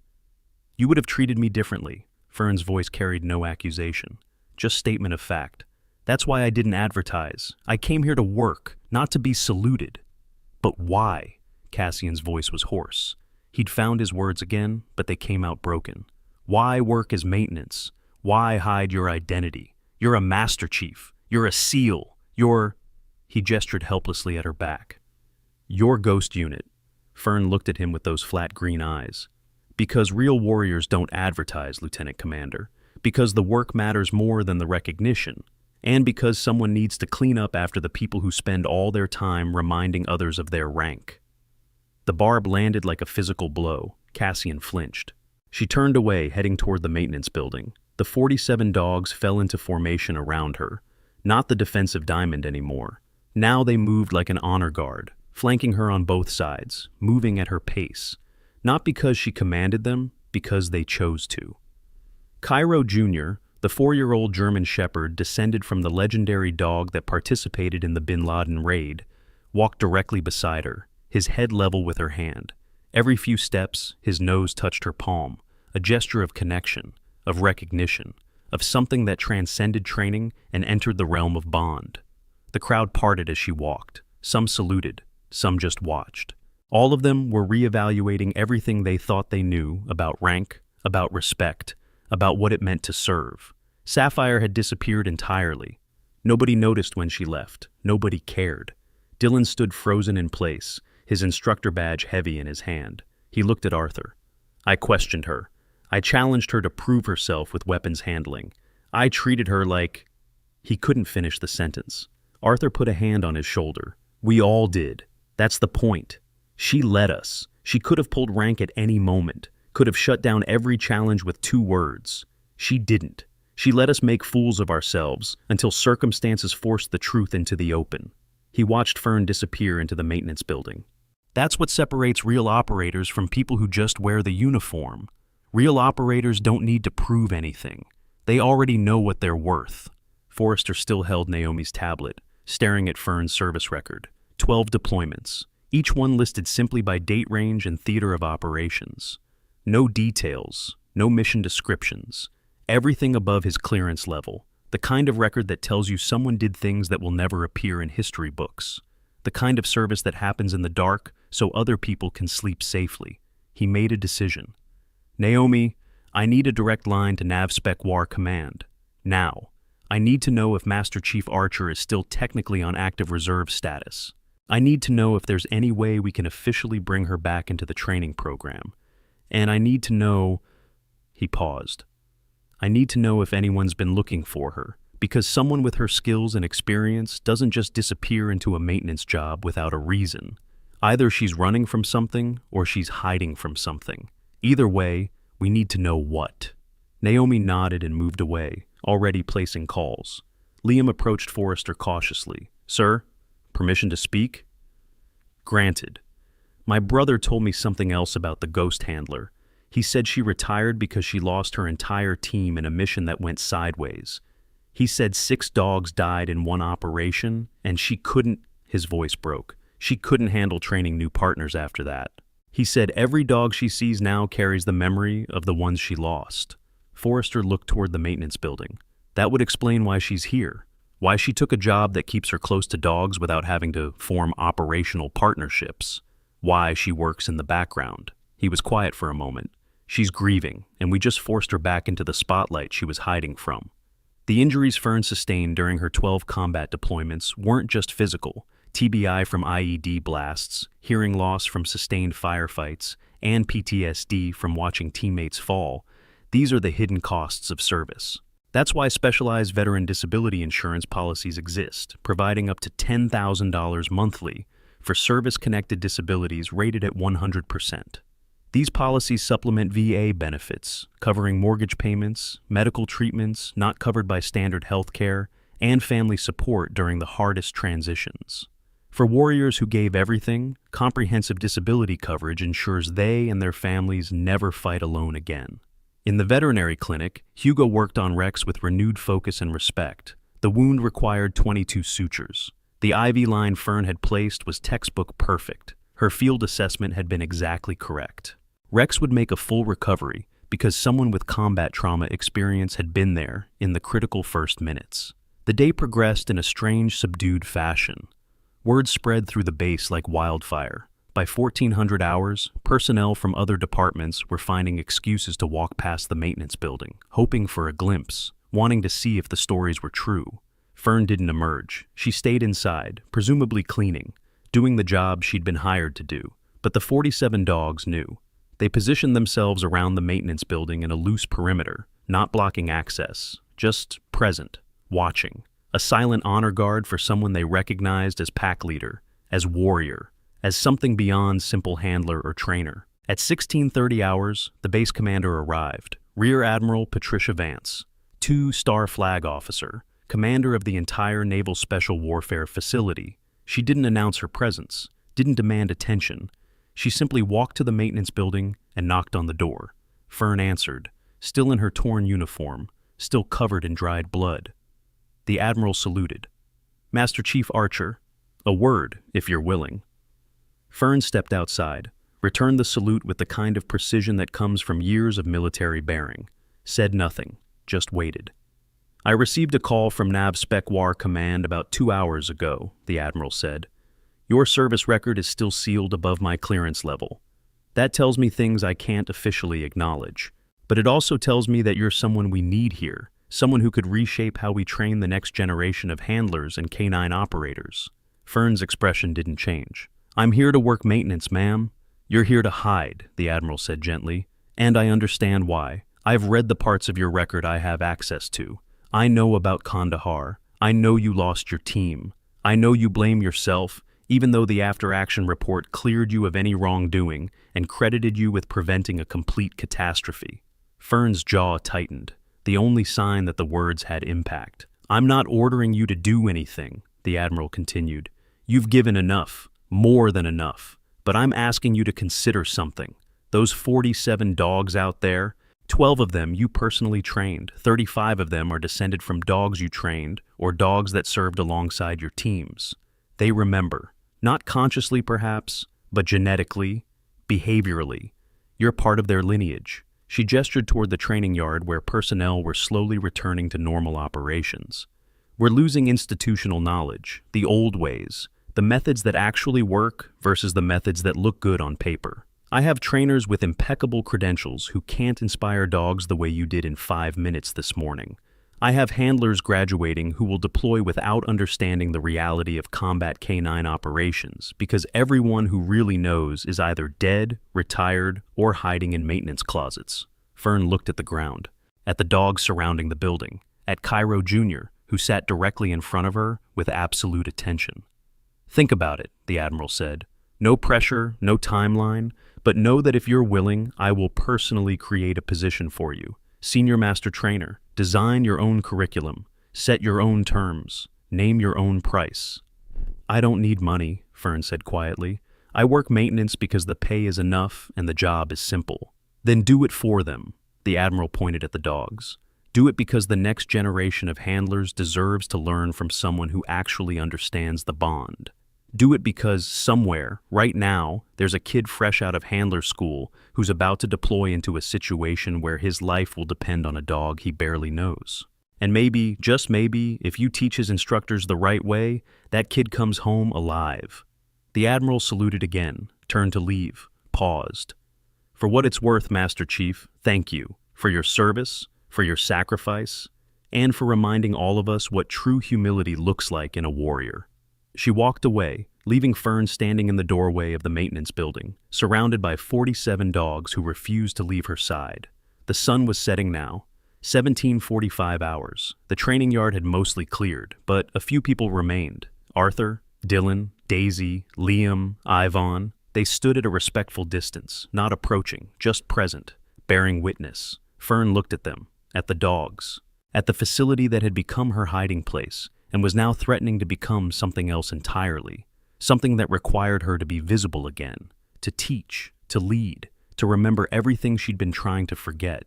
A: you would have treated me differently." Fern's voice carried no accusation, just statement of fact. "That's why I didn't advertise. I came here to work, not to be saluted." "But why?" Cassian's voice was hoarse. He'd found his words again, but they came out broken. "Why work as maintenance? Why hide your identity? You're a Master Chief. You're a SEAL. You're..." He gestured helplessly at her back. "Your Ghost Unit." Fern looked at him with those flat green eyes. Because real warriors don't advertise, Lieutenant Commander. Because the work matters more than the recognition. And because someone needs to clean up after the people who spend all their time reminding others of their rank. The barb landed like a physical blow. Cassian flinched. She turned away, heading toward the maintenance building. The 47 dogs fell into formation around her. Not the defensive diamond anymore. Now they moved like an honor guard, flanking her on both sides, moving at her pace. Not because she commanded them, because they chose to. Cairo Jr., the 4-year-old German shepherd descended from the legendary dog that participated in the Bin Laden raid, walked directly beside her, his head level with her hand. Every few steps, his nose touched her palm, a gesture of connection, of recognition, of something that transcended training and entered the realm of bond. The crowd parted as she walked. Some saluted, some just watched. All of them were reevaluating everything they thought they knew about rank, about respect, about what it meant to serve. Sapphire had disappeared entirely. Nobody noticed when she left. Nobody cared. Dylan stood frozen in place, his instructor badge heavy in his hand. He looked at Arthur. I questioned her. I challenged her to prove herself with weapons handling. I treated her like... He couldn't finish the sentence. Arthur put a hand on his shoulder. We all did. That's the point. She led us. She could have pulled rank at any moment, could have shut down every challenge with 2 words. She didn't. She let us make fools of ourselves until circumstances forced the truth into the open. He watched Fern disappear into the maintenance building. That's what separates real operators from people who just wear the uniform. Real operators don't need to prove anything. They already know what they're worth. Forrester still held Naomi's tablet, staring at Fern's service record. 12 deployments, each one listed simply by date range and theater of operations. No details, no mission descriptions. Everything above his clearance level. The kind of record that tells you someone did things that will never appear in history books. The kind of service that happens in the dark so other people can sleep safely. He made a decision. Naomi, I need a direct line to NavSpec War Command. Now. I need to know if Master Chief Archer is still technically on active reserve status. I need to know if there's any way we can officially bring her back into the training program. And I need to know... He paused. I need to know if anyone's been looking for her, because someone with her skills and experience doesn't just disappear into a maintenance job without a reason. Either she's running from something or she's hiding from something. Either way, we need to know what. Naomi nodded and moved away, already placing calls. Liam approached Forrester cautiously. Sir, permission to speak? Granted. My brother told me something else about the ghost handler. He said she retired because she lost her entire team in a mission that went sideways. He said 6 dogs died in one operation, and she couldn't... His voice broke. She couldn't handle training new partners after that. He said every dog she sees now carries the memory of the ones she lost. Forrester looked toward the maintenance building. That would explain why she's here. Why she took a job that keeps her close to dogs without having to form operational partnerships. Why she works in the background. He was quiet for a moment. She's grieving, and we just forced her back into the spotlight she was hiding from. The injuries Fern sustained during her 12 combat deployments weren't just physical. TBI from IED blasts, hearing loss from sustained firefights, and PTSD from watching teammates fall. These are the hidden costs of service. That's why specialized veteran disability insurance policies exist, providing up to $10,000 monthly for service-connected disabilities rated at 100%. These policies supplement VA benefits, covering mortgage payments, medical treatments not covered by standard health care, and family support during the hardest transitions. For warriors who gave everything, comprehensive disability coverage ensures they and their families never fight alone again. In the veterinary clinic, Hugo worked on Rex with renewed focus and respect. The wound required 22 sutures. The IV line Fern had placed was textbook perfect. Her field assessment had been exactly correct. Rex would make a full recovery because someone with combat trauma experience had been there in the critical first minutes. The day progressed in a strange, subdued fashion. Word spread through the base like wildfire. By 1400 hours, personnel from other departments were finding excuses to walk past the maintenance building, hoping for a glimpse, wanting to see if the stories were true. Fern didn't emerge. She stayed inside, presumably cleaning, doing the job she'd been hired to do. But the 47 dogs knew. They positioned themselves around the maintenance building in a loose perimeter, not blocking access, just present, watching. A silent honor guard for someone they recognized as pack leader, as warrior, as something beyond simple handler or trainer. At 16:30 hours, the base commander arrived, Rear Admiral Patricia Vance, 2-star flag officer, commander of the entire Naval Special Warfare facility. She didn't announce her presence, didn't demand attention. She simply walked to the maintenance building and knocked on the door. Fern answered, still in her torn uniform, still covered in dried blood. The Admiral saluted. "Master Chief Archer, a word, if you're willing." Fern stepped outside, returned the salute with the kind of precision that comes from years of military bearing, said nothing, just waited. "I received a call from Nav Spec War Command about 2 hours ago," the Admiral said. "Your service record is still sealed above my clearance level. That tells me things I can't officially acknowledge. But it also tells me that you're someone we need here, someone who could reshape how we train the next generation of handlers and K9 operators." Fern's expression didn't change. "I'm here to work maintenance, ma'am." "You're here to hide," the Admiral said gently. "And I understand why. I've read the parts of your record I have access to. I know about Kandahar. I know you lost your team. I know you blame yourself, even though the after-action report cleared you of any wrongdoing and credited you with preventing a complete catastrophe." Fern's jaw tightened, the only sign that the words had impact. "I'm not ordering you to do anything," the Admiral continued. "You've given enough, more than enough. But I'm asking you to consider something. Those 47 dogs out there, 12 of them you personally trained, 35 of them are descended from dogs you trained or dogs that served alongside your teams. They remember, not consciously perhaps, but genetically, behaviorally. You're part of their lineage." She gestured toward the training yard where personnel were slowly returning to normal operations. "We're losing institutional knowledge, the old ways, the methods that actually work versus the methods that look good on paper. I have trainers with impeccable credentials who can't inspire dogs the way you did in 5 minutes this morning. I have handlers graduating who will deploy without understanding the reality of combat K9 operations because everyone who really knows is either dead, retired, or hiding in maintenance closets." Fern looked at the ground, at the dogs surrounding the building, at Cairo Jr., who sat directly in front of her with absolute attention. "Think about it," the Admiral said. "No pressure, no timeline, but know that if you're willing, I will personally create a position for you. Senior Master Trainer, design your own curriculum, set your own terms, name your own price." "I don't need money," Fern said quietly. "I work maintenance because the pay is enough and the job is simple." "Then do it for them," the Admiral pointed at the dogs. "Do it because the next generation of handlers deserves to learn from someone who actually understands the bond. Do it because somewhere, right now, there's a kid fresh out of handler school who's about to deploy into a situation where his life will depend on a dog he barely knows. And maybe, just maybe, if you teach his instructors the right way, that kid comes home alive." The Admiral saluted again, turned to leave, paused. "For what it's worth, Master Chief, thank you, for your service, for your sacrifice, and for reminding all of us what true humility looks like in a warrior." She walked away, leaving Fern standing in the doorway of the maintenance building, surrounded by 47 dogs who refused to leave her side. The sun was setting now, 17:45 hours. The training yard had mostly cleared, but a few people remained. Arthur, Dylan, Daisy, Liam, Ivan. They stood at a respectful distance, not approaching, just present, bearing witness. Fern looked at them, at the dogs, at the facility that had become her hiding place, and was now threatening to become something else entirely, something that required her to be visible again, to teach, to lead, to remember everything she'd been trying to forget.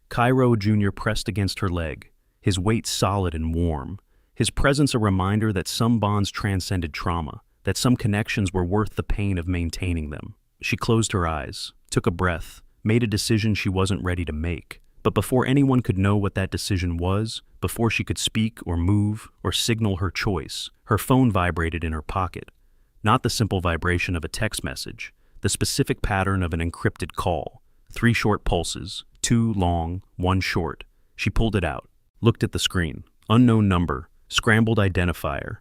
A: Cairo Jr. pressed against her leg, his weight solid and warm, his presence a reminder that some bonds transcended trauma, that some connections were worth the pain of maintaining them. She closed her eyes, took a breath, made a decision she wasn't ready to make. But before anyone could know what that decision was, before she could speak or move or signal her choice, her phone vibrated in her pocket. Not the simple vibration of a text message, the specific pattern of an encrypted call. 3 short pulses, 2 long, 1 short. She pulled it out, looked at the screen. Unknown number, scrambled identifier.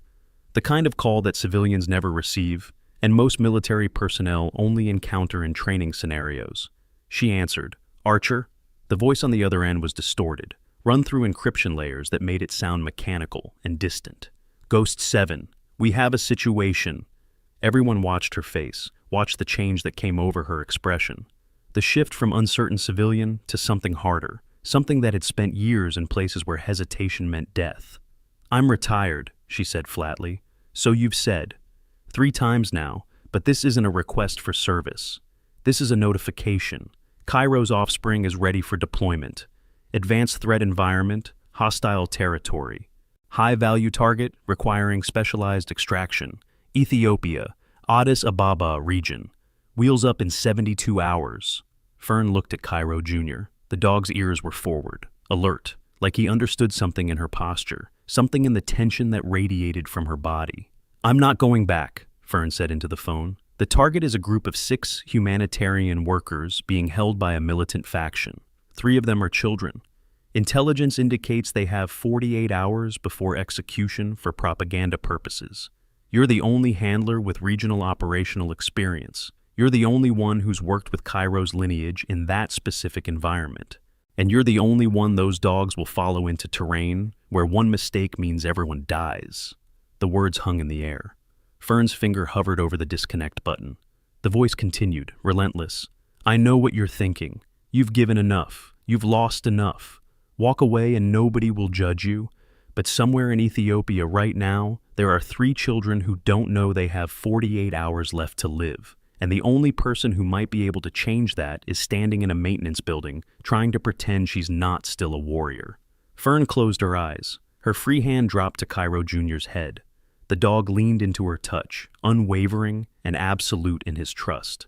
A: The kind of call that civilians never receive, and most military personnel only encounter in training scenarios. She answered, "Archer." The voice on the other end was distorted, run through encryption layers that made it sound mechanical and distant. "Ghost 7, we have a situation." Everyone watched her face, watched the change that came over her expression. The shift from uncertain civilian to something harder, something that had spent years in places where hesitation meant death. "I'm retired," she said flatly. "So you've said. 3 times now, but this isn't a request for service. This is a notification. Cairo's offspring is ready for deployment. Advanced threat environment, hostile territory. High-value target requiring specialized extraction. Ethiopia, Addis Ababa region. Wheels up in 72 hours. Fern looked at Cairo Jr. The dog's ears were forward, alert, like he understood something in her posture, something in the tension that radiated from her body. "I'm not going back," Fern said into the phone. "The target is a group of 6 humanitarian workers being held by a militant faction. 3 of them are children. Intelligence indicates they have 48 hours before execution for propaganda purposes. You're the only handler with regional operational experience. You're the only one who's worked with Cairo's lineage in that specific environment. And you're the only one those dogs will follow into terrain where one mistake means everyone dies." The words hung in the air. Fern's finger hovered over the disconnect button. The voice continued, relentless. "I know what you're thinking. You've given enough. You've lost enough. Walk away and nobody will judge you. But somewhere in Ethiopia right now, there are 3 children who don't know they have 48 hours left to live. And the only person who might be able to change that is standing in a maintenance building, trying to pretend she's not still a warrior." Fern closed her eyes. Her free hand dropped to Cairo Jr.'s head. The dog leaned into her touch, unwavering and absolute in his trust.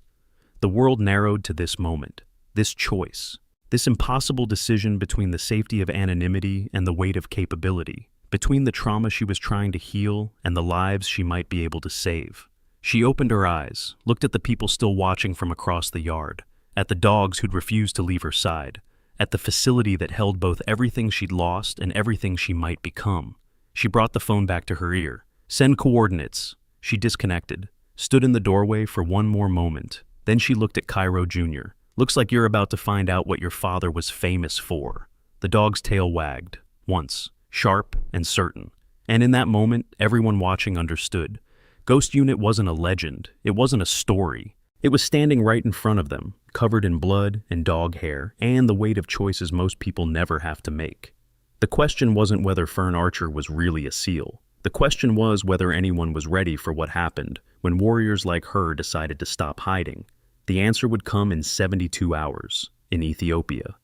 A: The world narrowed to this moment, this choice, this impossible decision between the safety of anonymity and the weight of capability, between the trauma she was trying to heal and the lives she might be able to save. She opened her eyes, looked at the people still watching from across the yard, at the dogs who'd refused to leave her side, at the facility that held both everything she'd lost and everything she might become. She brought the phone back to her ear. "Send coordinates." She disconnected, stood in the doorway for one more moment. Then she looked at Cairo Jr. "Looks like you're about to find out what your father was famous for." The dog's tail wagged, once, sharp and certain. And in that moment, everyone watching understood. Ghost Unit wasn't a legend. It wasn't a story. It was standing right in front of them, covered in blood and dog hair, and the weight of choices most people never have to make. The question wasn't whether Fern Archer was really a SEAL. The question was whether anyone was ready for what happened when warriors like her decided to stop hiding. The answer would come in 72 hours, in Ethiopia,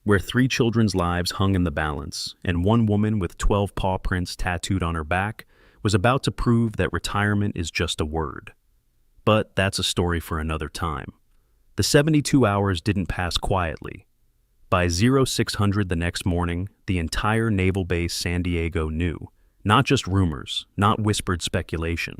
A: where 3 children's lives hung in the balance, and one woman with 12 paw prints tattooed on her back was about to prove that retirement is just a word. But that's a story for another time. The 72 hours didn't pass quietly. By 0600 the next morning, the entire naval base San Diego knew. Not just rumors, not whispered speculation.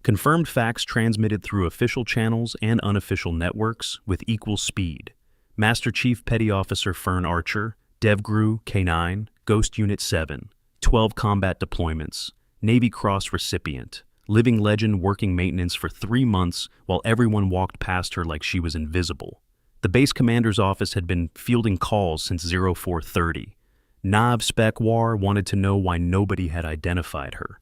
A: Confirmed facts transmitted through official channels and unofficial networks with equal speed. Master Chief Petty Officer Fern Archer, DevGru K9, Ghost Unit 7, 12 combat deployments, Navy Cross recipient, living legend working maintenance for 3 months while everyone walked past her like she was invisible. The base commander's office had been fielding calls since 0430. Nav Spec War wanted to know why nobody had identified her.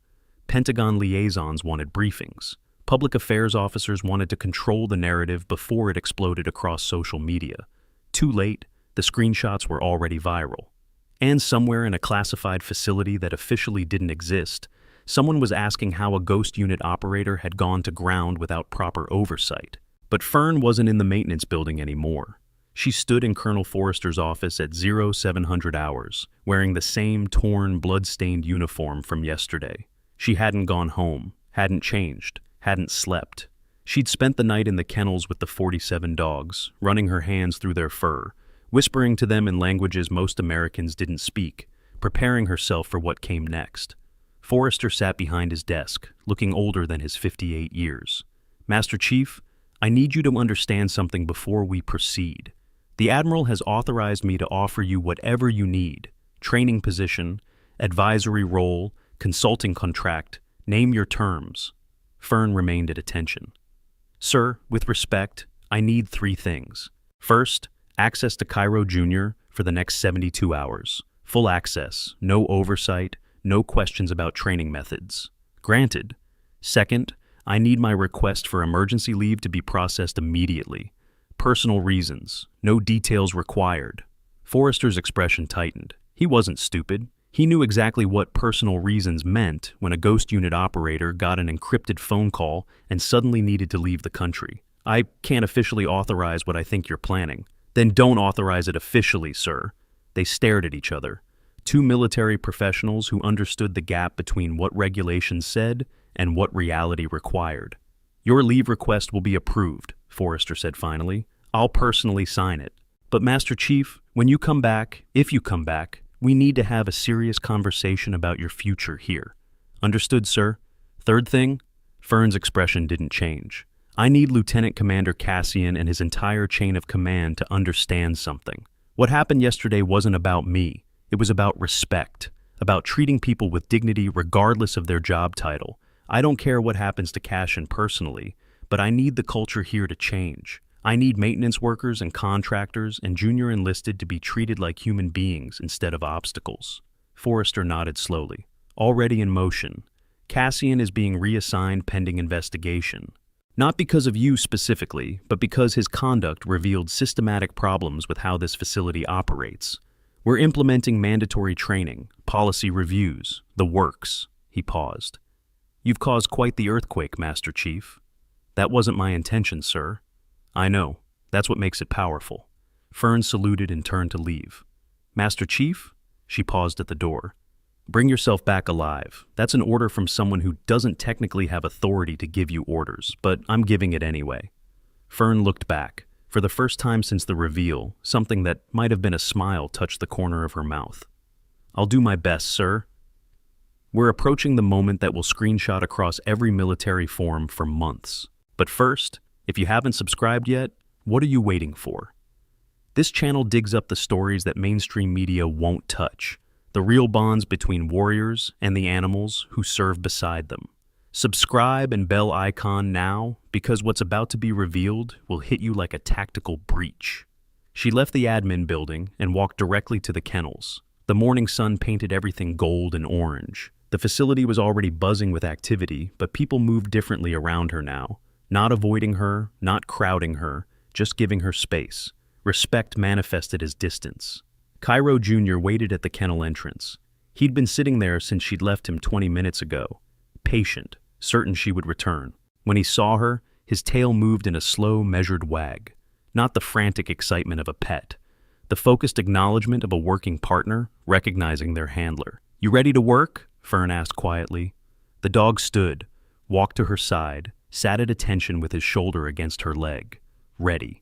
A: Pentagon liaisons wanted briefings. Public affairs officers wanted to control the narrative before it exploded across social media. Too late, the screenshots were already viral. And somewhere in a classified facility that officially didn't exist, someone was asking how a Ghost Unit operator had gone to ground without proper oversight. But Fern wasn't in the maintenance building anymore. She stood in Colonel Forrester's office at 0700 hours, wearing the same torn, blood-stained uniform from yesterday. She hadn't gone home, hadn't changed, hadn't slept. She'd spent the night in the kennels with the 47 dogs, running her hands through their fur, whispering to them in languages most Americans didn't speak, preparing herself for what came next. Forrester sat behind his desk, looking older than his 58 years. "Master Chief, I need you to understand something before we proceed. The Admiral has authorized me to offer you whatever you need. Training position, advisory role, consulting contract, name your terms." Fern remained at attention. "Sir, with respect, I need 3 things. First, access to Cairo Jr. for the next 72 hours. Full access, no oversight, no questions about training methods. Granted. Second, I need my request for emergency leave to be processed immediately. Personal reasons, no details required. Forrester's expression tightened. He wasn't stupid. He knew exactly what personal reasons meant when a ghost unit operator got an encrypted phone call and suddenly needed to leave the country. I can't officially authorize what I think you're planning. Then don't authorize it officially, sir. They stared at each other. Two military professionals who understood the gap between what regulations said and what reality required. Your leave request will be approved, Forrester said finally. I'll personally sign it. But Master Chief, when you come back, if you come back, we need to have a serious conversation about your future here. Understood, sir? Third thing, Fern's expression didn't change. I need Lieutenant Commander Cassian and his entire chain of command to understand something. What happened yesterday wasn't about me. It was about respect, about treating people with dignity regardless of their job title. I don't care what happens to Cassian personally, but I need the culture here to change. I need maintenance workers and contractors and junior enlisted to be treated like human beings instead of obstacles. Forrester nodded slowly. Already in motion. Cassian is being reassigned pending investigation. Not because of you specifically, but because his conduct revealed systematic problems with how this facility operates. We're implementing mandatory training, policy reviews, the works. He paused. You've caused quite the earthquake, Master Chief. That wasn't my intention, sir. I know. That's what makes it powerful. Fern saluted and turned to leave. Master Chief? She paused at the door. Bring yourself back alive. That's an order from someone who doesn't technically have authority to give you orders, but I'm giving it anyway. Fern looked back. For the first time since the reveal, something that might have been a smile touched the corner of her mouth. I'll do my best, sir. We're approaching the moment that will screenshot across every military forum for months. But first, if you haven't subscribed yet, what are you waiting for? This channel digs up the stories that mainstream media won't touch, the real bonds between warriors and the animals who serve beside them. Subscribe and bell icon now, because what's about to be revealed will hit you like a tactical breach. She left the admin building and walked directly to the kennels. The morning sun painted everything gold and orange. The facility was already buzzing with activity, but people moved differently around her now. Not avoiding her, not crowding her, just giving her space. Respect manifested as distance. Cairo Jr. waited at the kennel entrance. He'd been sitting there since she'd left him 20 minutes ago. Patient, certain she would return. When he saw her, his tail moved in a slow, measured wag. Not the frantic excitement of a pet. The focused acknowledgement of a working partner, recognizing their handler. You ready to work? Fern asked quietly. The dog stood, walked to her side, sat at attention with his shoulder against her leg. Ready.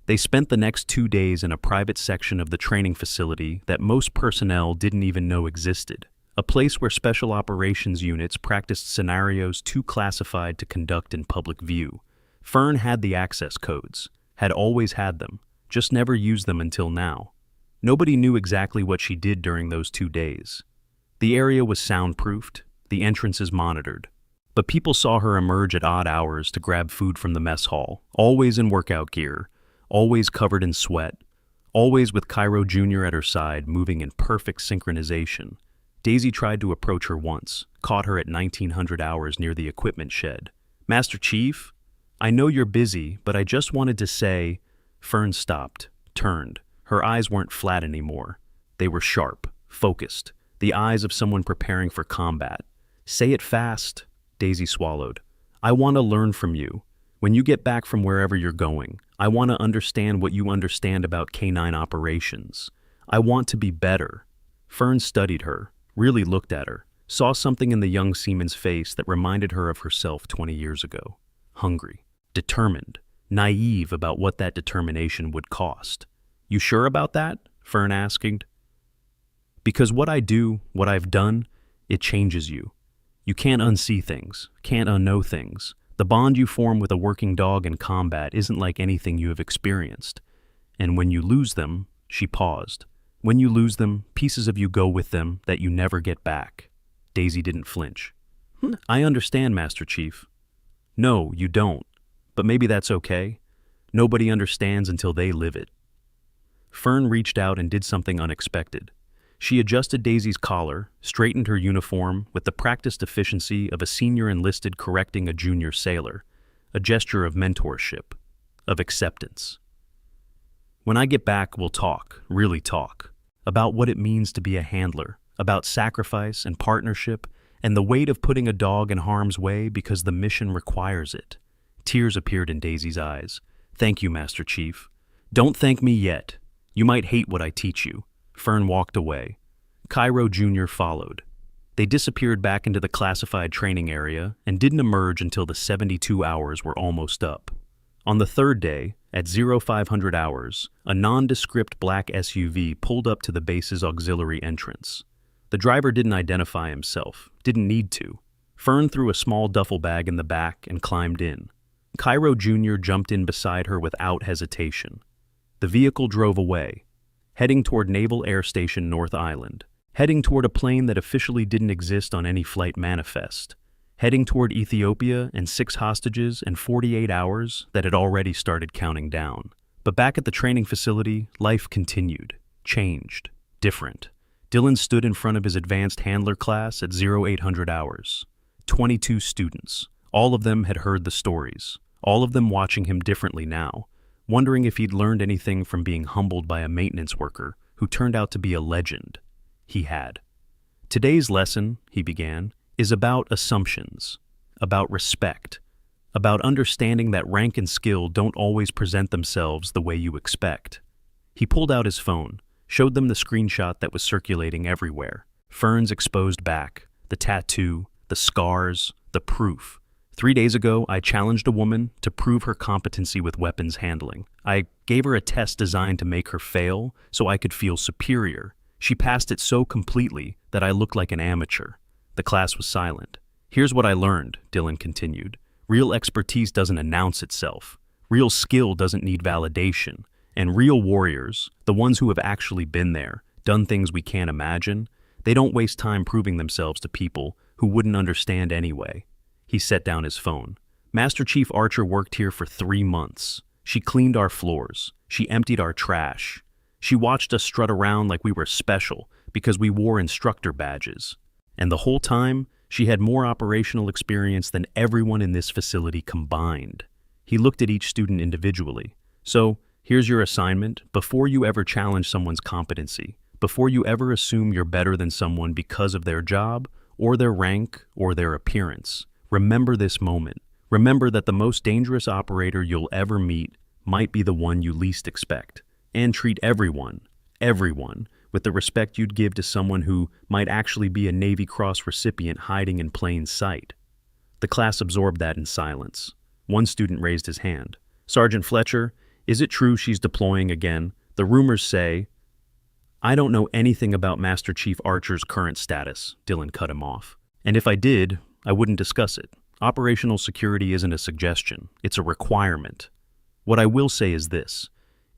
A: They spent the next 2 days in a private section of the training facility that most personnel didn't even know existed. A place where special operations units practiced scenarios too classified to conduct in public view. Fern had the access codes, had always had them, just never used them until now. Nobody knew exactly what she did during those 2 days. The area was soundproofed, the entrances monitored. But people saw her emerge at odd hours to grab food from the mess hall, always in workout gear, always covered in sweat, always with Cairo Jr. at her side, moving in perfect synchronization. Daisy tried to approach her once, caught her at 1900 hours near the equipment shed. Master Chief, I know you're busy, but I just wanted to say... Fern stopped, turned. Her eyes weren't flat anymore. They were sharp, focused, the eyes of someone preparing for combat. Say it fast. Daisy swallowed. I want to learn from you. When you get back from wherever you're going, I want to understand what you understand about K9 operations. I want to be better. Fern studied her, really looked at her, saw something in the young seaman's face that reminded her of herself 20 years ago. Hungry, determined, naive about what that determination would cost. You sure about that? Fern asked. Because what I do, what I've done, it changes you. You can't unsee things, can't unknow things. The bond you form with a working dog in combat isn't like anything you have experienced. And when you lose them, she paused. When you lose them, pieces of you go with them that you never get back. Daisy didn't flinch. I understand, Master Chief. No, you don't. But maybe that's okay. Nobody understands until they live it. Fern reached out and did something unexpected. She adjusted Daisy's collar, straightened her uniform with the practiced efficiency of a senior enlisted correcting a junior sailor, a gesture of mentorship, of acceptance. When I get back, we'll talk, really talk, about what it means to be a handler, about sacrifice and partnership, and the weight of putting a dog in harm's way because the mission requires it. Tears appeared in Daisy's eyes. Thank you, Master Chief. Don't thank me yet. You might hate what I teach you. Fern walked away. Cairo Jr. followed. They disappeared back into the classified training area and didn't emerge until the 72 hours were almost up. On the third day, at 0500 hours, a nondescript black SUV pulled up to the base's auxiliary entrance. The driver didn't identify himself, didn't need to. Fern threw a small duffel bag in the back and climbed in. Cairo Jr. jumped in beside her without hesitation. The vehicle drove away, heading toward Naval Air Station North Island, heading toward a plane that officially didn't exist on any flight manifest, heading toward Ethiopia and 6 hostages and 48 hours that had already started counting down. But back at the training facility, life continued, changed, different. Dylan stood in front of his advanced handler class at 0800 hours. 22 students. All of them had heard the stories, all of them watching him differently now, wondering if he'd learned anything from being humbled by a maintenance worker who turned out to be a legend. He had. Today's lesson, he began, is about assumptions, about respect, about understanding that rank and skill don't always present themselves the way you expect. He pulled out his phone, showed them the screenshot that was circulating everywhere. Fern's exposed back, the tattoo, the scars, the proof. 3 days ago, I challenged a woman to prove her competency with weapons handling. I gave her a test designed to make her fail so I could feel superior. She passed it so completely that I looked like an amateur. The class was silent. Here's what I learned, Dylan continued. Real expertise doesn't announce itself. Real skill doesn't need validation. And real warriors, the ones who have actually been there, done things we can't imagine, they don't waste time proving themselves to people who wouldn't understand anyway. He set down his phone. Master Chief Archer worked here for 3 months. She cleaned our floors. She emptied our trash. She watched us strut around like we were special because we wore instructor badges. And the whole time, she had more operational experience than everyone in this facility combined. He looked at each student individually. So, here's your assignment. Before you ever challenge someone's competency, before you ever assume you're better than someone because of their job, or their rank, or their appearance, remember this moment. Remember that the most dangerous operator you'll ever meet might be the one you least expect. And treat everyone, with the respect you'd give to someone who might actually be a Navy Cross recipient hiding in plain sight. The class absorbed that in silence. One student raised his hand. Sergeant Fletcher, is it true she's deploying again? The rumors say... I don't know anything about Master Chief Archer's current status, Dylan cut him off. And if I did, I wouldn't discuss it. Operational security isn't a suggestion, it's a requirement. What I will say is this.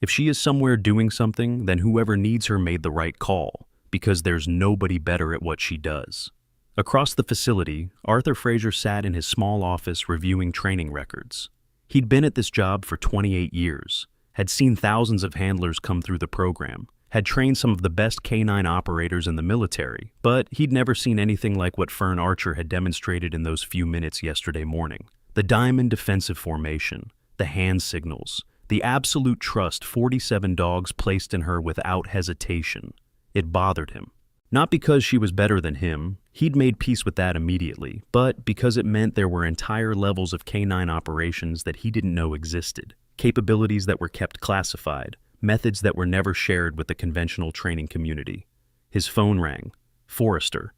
A: If she is somewhere doing something, then whoever needs her made the right call, because there's nobody better at what she does. Across the facility, Arthur Fraser sat in his small office reviewing training records. He'd been at this job for 28 years, had seen thousands of handlers come through the program, had trained some of the best K9 operators in the military, but he'd never seen anything like what Fern Archer had demonstrated in those few minutes yesterday morning. The diamond defensive formation, the hand signals, the absolute trust 47 dogs placed in her without hesitation. It bothered him. Not because she was better than him, he'd made peace with that immediately, but because it meant there were entire levels of K9 operations that he didn't know existed, capabilities that were kept classified, methods that were never shared with the conventional training community. His phone rang. Forrester.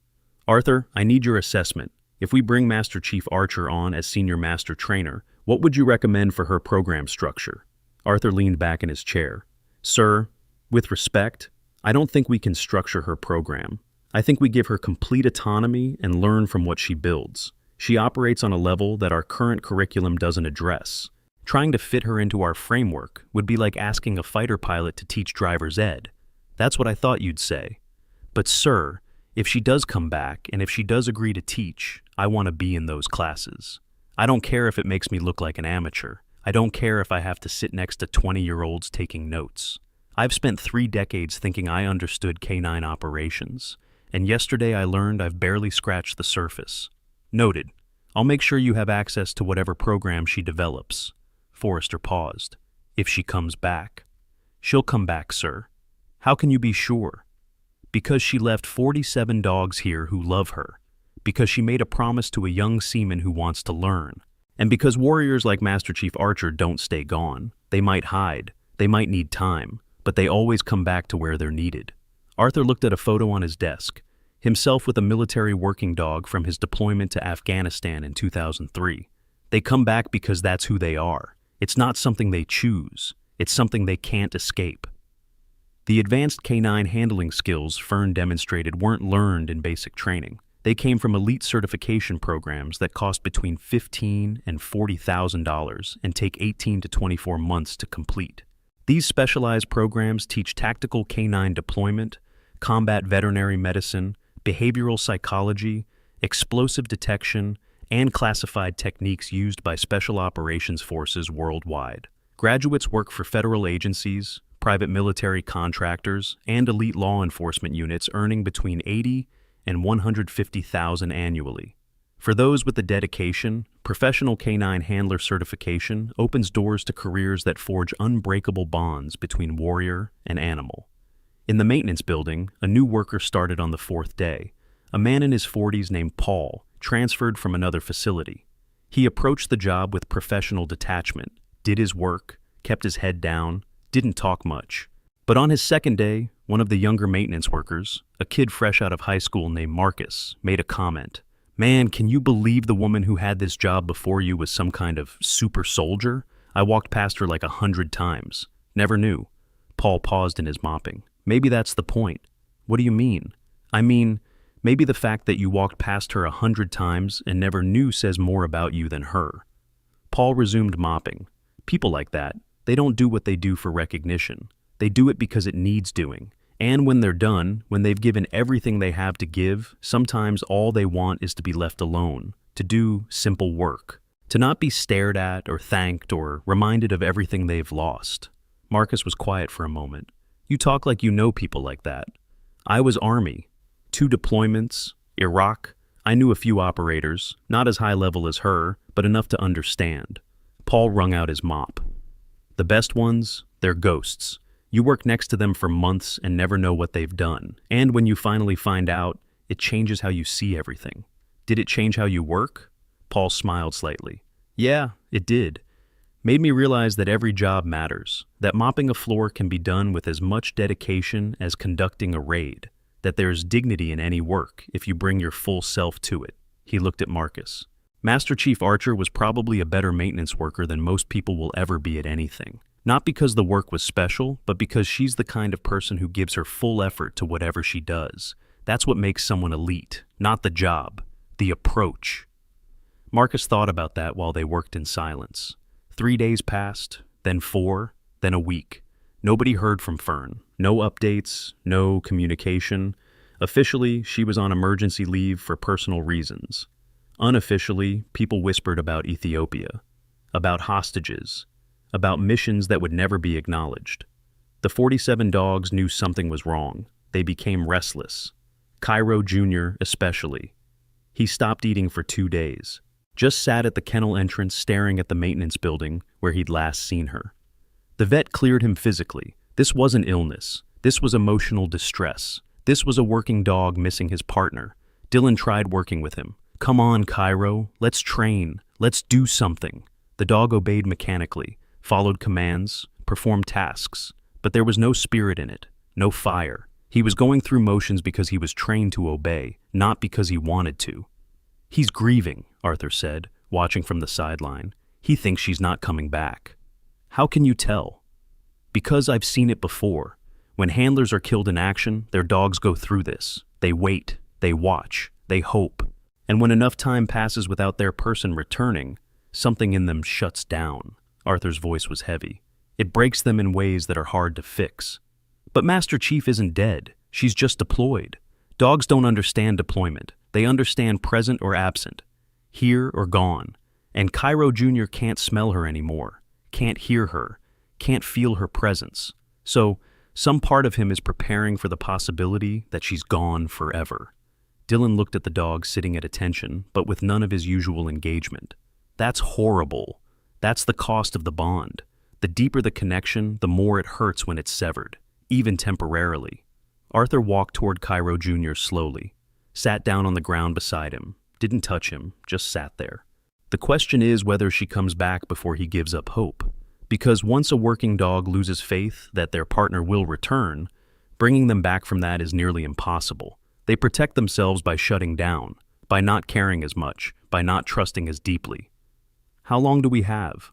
A: Arthur, I need your assessment. If we bring Master Chief Archer on as Senior Master Trainer, what would you recommend for her program structure? Arthur leaned back in his chair. Sir, with respect, I don't think we can structure her program. I think we give her complete autonomy and learn from what she builds. She operates on a level that our current curriculum doesn't address. Trying to fit her into our framework would be like asking a fighter pilot to teach driver's ed. That's what I thought you'd say. But sir, if she does come back and if she does agree to teach, I want to be in those classes. I don't care if it makes me look like an amateur. I don't care if I have to sit next to 20-year-olds taking notes. I've spent 3 decades thinking I understood K9 operations, and yesterday I learned I've barely scratched the surface. Noted. I'll make sure you have access to whatever program she develops. Forrester paused. If she comes back. She'll come back, sir. How can you be sure? Because she left 47 dogs here who love her. Because she made a promise to a young seaman who wants to learn. And because warriors like Master Chief Archer don't stay gone. They might hide. They might need time. But they always come back to where they're needed. Arthur looked at a photo on his desk. Himself with a military working dog from his deployment to Afghanistan in 2003. They come back because that's who they are. It's not something they choose. It's something they can't escape. The advanced K9 handling skills Fern demonstrated weren't learned in basic training. They came from elite certification programs that cost between $15,000 and $40,000 and take 18 to 24 months to complete. These specialized programs teach tactical K9 deployment, combat veterinary medicine, behavioral psychology, explosive detection, and classified techniques used by special operations forces worldwide. Graduates work for federal agencies, private military contractors, and elite law enforcement units earning between $80,000 and $150,000 annually. For those with the dedication, professional K9 handler certification opens doors to careers that forge unbreakable bonds between warrior and animal. In the maintenance building, a new worker started on the 4th day. A man in his 40s named Paul, transferred from another facility. He approached the job with professional detachment, did his work, kept his head down, didn't talk much. But on his 2nd day, one of the younger maintenance workers, a kid fresh out of high school named Marcus, made a comment. Man, can you believe the woman who had this job before you was some kind of super soldier? I walked past her like 100 times. Never knew. Paul paused in his mopping. Maybe that's the point. What do you mean? I mean, maybe the fact that you walked past her 100 times and never knew says more about you than her. Paul resumed mopping. People like that, they don't do what they do for recognition. They do it because it needs doing. And when they're done, when they've given everything they have to give, sometimes all they want is to be left alone, to do simple work, to not be stared at or thanked or reminded of everything they've lost. Marcus was quiet for a moment. You talk like you know people like that. I was Army. 2 deployments, Iraq. I knew a few operators, not as high level as her, but enough to understand. Paul wrung out his mop. The best ones, they're ghosts. You work next to them for months and never know what they've done. And when you finally find out, it changes how you see everything. Did it change how you work? Paul smiled slightly. Yeah, it did. Made me realize that every job matters, that mopping a floor can be done with as much dedication as conducting a raid, that there's dignity in any work if you bring your full self to it. He looked at Marcus. Master Chief Archer was probably a better maintenance worker than most people will ever be at anything. Not because the work was special, but because she's the kind of person who gives her full effort to whatever she does. That's what makes someone elite, not the job, the approach. Marcus thought about that while they worked in silence. 3 days passed, then 4, then a week. Nobody heard from Fern. No updates, no communication. Officially, she was on emergency leave for personal reasons. Unofficially, people whispered about Ethiopia, about hostages, about missions that would never be acknowledged. The 47 dogs knew something was wrong. They became restless. Cairo Jr. especially. He stopped eating for 2 days. Just sat at the kennel entrance staring at the maintenance building where he'd last seen her. The vet cleared him physically. This wasn't illness. This was emotional distress. This was a working dog missing his partner. Dylan tried working with him. Come on, Cairo. Let's train. Let's do something. The dog obeyed mechanically, followed commands, performed tasks, but there was no spirit in it, no fire. He was going through motions because he was trained to obey, not because he wanted to. He's grieving, Arthur said, watching from the sideline. He thinks she's not coming back. How can you tell? Because I've seen it before. When handlers are killed in action, their dogs go through this. They wait, they watch, they hope. And when enough time passes without their person returning, something in them shuts down. Arthur's voice was heavy. It breaks them in ways that are hard to fix. But Master Chief isn't dead. She's just deployed. Dogs don't understand deployment. They understand present or absent, here or gone. And Cairo Jr. can't smell her anymore. can't hear her, can't feel her presence. So, some part of him is preparing for the possibility that she's gone forever. Dylan looked at the dog sitting at attention, but with none of his usual engagement. That's horrible. That's the cost of the bond. The deeper the connection, the more it hurts when it's severed, even temporarily. Arthur walked toward Cairo Jr. slowly, sat down on the ground beside him, didn't touch him, just sat there. The question is whether she comes back before he gives up hope. Because once a working dog loses faith that their partner will return, bringing them back from that is nearly impossible. They protect themselves by shutting down, by not caring as much, by not trusting as deeply. How long do we have?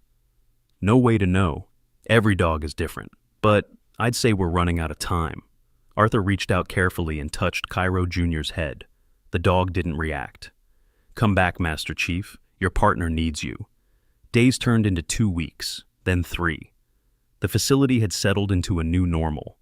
A: No way to know. Every dog is different, but I'd say we're running out of time. Arthur reached out carefully and touched Cairo Jr.'s head. The dog didn't react. Come back, Master Chief. Your partner needs you. Days turned into 2 weeks, then 3. The facility had settled into a new normal.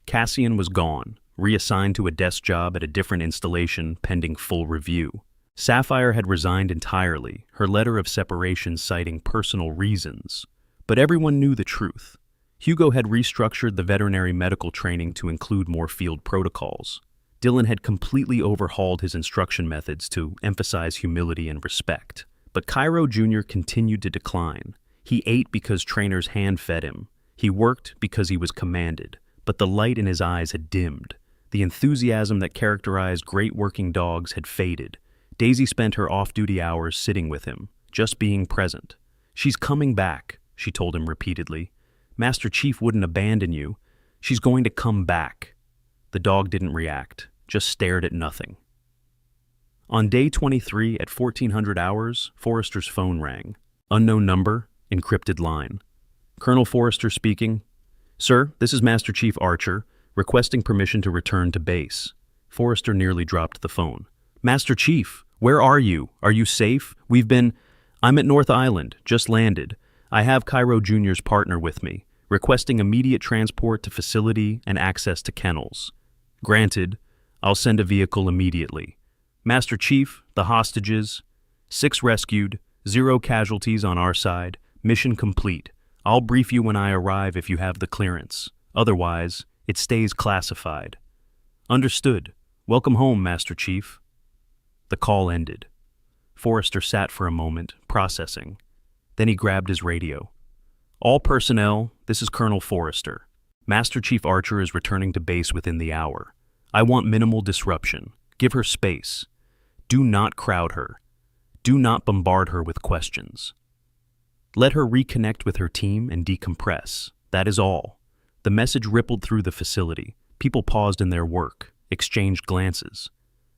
A: Cassian was gone, reassigned to a desk job at a different installation pending full review. Sapphire had resigned entirely, her letter of separation citing personal reasons. But everyone knew the truth. Hugo had restructured the veterinary medical training to include more field protocols. Dylan had completely overhauled his instruction methods to emphasize humility and respect. But Cairo Jr. continued to decline. He ate because trainers hand-fed him. He worked because he was commanded. But the light in his eyes had dimmed. The enthusiasm that characterized great working dogs had faded. Daisy spent her off-duty hours sitting with him, just being present. She's coming back, she told him repeatedly. Master Chief wouldn't abandon you. She's going to come back. The dog didn't react, just stared at nothing. On day 23 at 1400 hours, Forrester's phone rang. Unknown number, encrypted line. Colonel Forrester speaking. Sir, this is Master Chief Archer, requesting permission to return to base. Forrester nearly dropped the phone. Master Chief, where are you? Are you safe? I'm at North Island, just landed. I have Cairo Jr.'s partner with me, requesting immediate transport to facility and access to kennels. Granted, I'll send a vehicle immediately. Master Chief, the hostages, 6 rescued, 0 casualties on our side, mission complete. I'll brief you when I arrive if you have the clearance. Otherwise, it stays classified. Understood. Welcome home, Master Chief. The call ended. Forrester sat for a moment, processing. Then he grabbed his radio. All personnel, this is Colonel Forrester. Master Chief Archer is returning to base within the hour. I want minimal disruption. Give her space. Do not crowd her. Do not bombard her with questions. Let her reconnect with her team and decompress. That is all. The message rippled through the facility. People paused in their work, exchanged glances.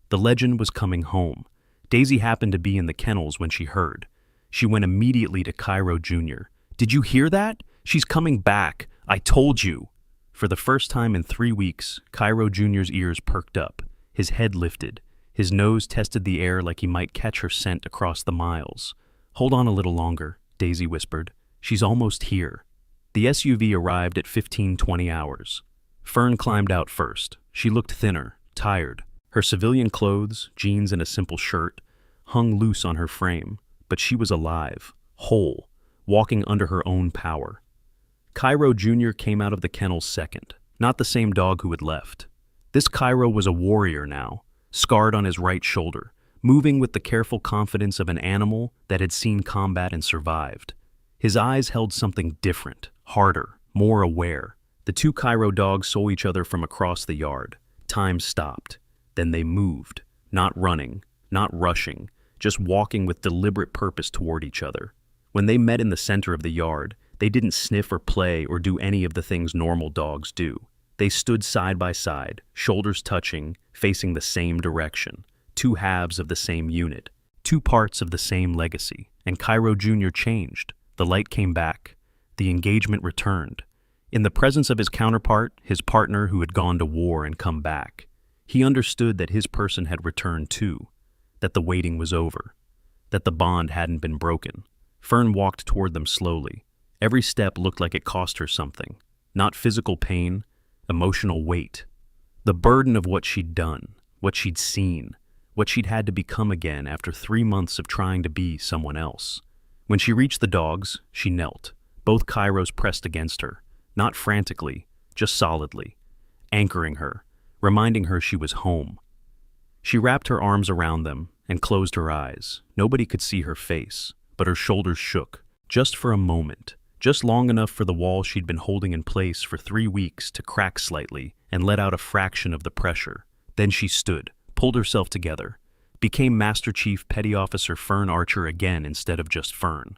A: The legend was coming home. Daisy happened to be in the kennels when she heard. She went immediately to Cairo Jr. Did you hear that? She's coming back. I told you. For the first time in 3 weeks, Cairo Jr.'s ears perked up. His head lifted. His nose tested the air like he might catch her scent across the miles. Hold on a little longer, Daisy whispered. She's almost here. The SUV arrived at 15:20 hours. Fern climbed out first. She looked thinner, tired. Her civilian clothes, jeans and a simple shirt, hung loose on her frame. But she was alive, whole, walking under her own power. Cairo Jr. came out of the kennel second, not the same dog who had left. This Cairo was a warrior now, scarred on his right shoulder, moving with the careful confidence of an animal that had seen combat and survived. His eyes held something different, harder, more aware. The 2 Cairo dogs saw each other from across the yard. Time stopped. Then they moved, not running, not rushing, just walking with deliberate purpose toward each other. When they met in the center of the yard, they didn't sniff or play or do any of the things normal dogs do. They stood side by side, shoulders touching, facing the same direction. 2 halves of the same unit, 2 parts of the same legacy. And Cairo Jr. changed. The light came back. The engagement returned. In the presence of his counterpart, his partner who had gone to war and come back, he understood that his person had returned too, that the waiting was over, that the bond hadn't been broken. Fern walked toward them slowly. Every step looked like it cost her something. Not physical pain, emotional weight. The burden of what she'd done, what she'd seen, what she'd had to become again after 3 months of trying to be someone else. When she reached the dogs, she knelt, both Kairos pressed against her, not frantically, just solidly, anchoring her, reminding her she was home. She wrapped her arms around them and closed her eyes. Nobody could see her face, but her shoulders shook, just for a moment, just long enough for the wall she'd been holding in place for 3 weeks to crack slightly and let out a fraction of the pressure. Then she stood, pulled herself together, became Master Chief Petty Officer Fern Archer again instead of just Fern.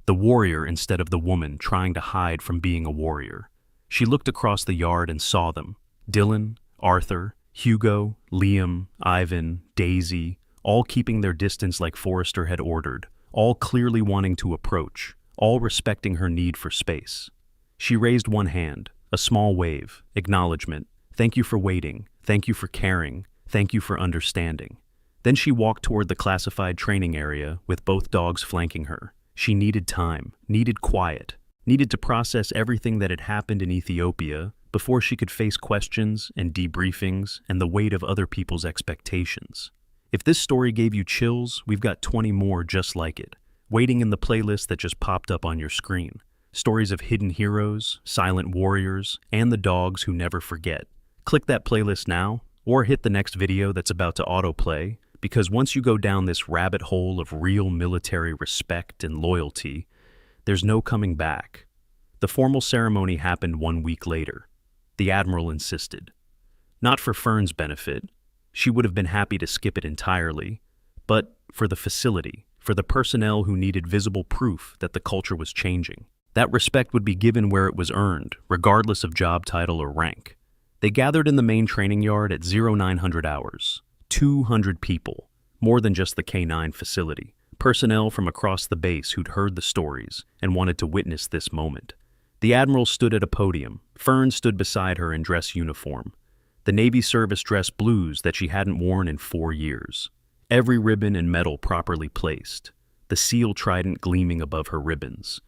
A: The warrior instead of the woman trying to hide from being a warrior. She looked across the yard and saw them. Dylan, Arthur, Hugo, Liam, Ivan, Daisy, all keeping their distance like Forrester had ordered, all clearly wanting to approach, all respecting her need for space. She raised one hand, a small wave, acknowledgement. Thank you for waiting, thank you for caring, thank you for understanding. Then she walked toward the classified training area with both dogs flanking her. She needed time, needed quiet, needed to process everything that had happened in Ethiopia before she could face questions and debriefings and the weight of other people's expectations. If this story gave you chills, we've got 20 more just like it, waiting in the playlist that just popped up on your screen. Stories of hidden heroes, silent warriors, and the dogs who never forget. Click that playlist now, or hit the next video that's about to autoplay, because once you go down this rabbit hole of real military respect and loyalty, there's no coming back. The formal ceremony happened 1 week later. The Admiral insisted. Not for Fern's benefit. She would have been happy to skip it entirely, but for the facility, for the personnel who needed visible proof that the culture was changing. That respect would be given where it was earned, regardless of job title or rank. They gathered in the main training yard at 0900 hours. 200 people, more than just the K9 facility. Personnel from across the base who'd heard the stories and wanted to witness this moment. The Admiral stood at a podium. Fern stood beside her in dress uniform. The Navy service dress blues that she hadn't worn in 4 years. Every ribbon and medal properly placed. The SEAL trident gleaming above her ribbons.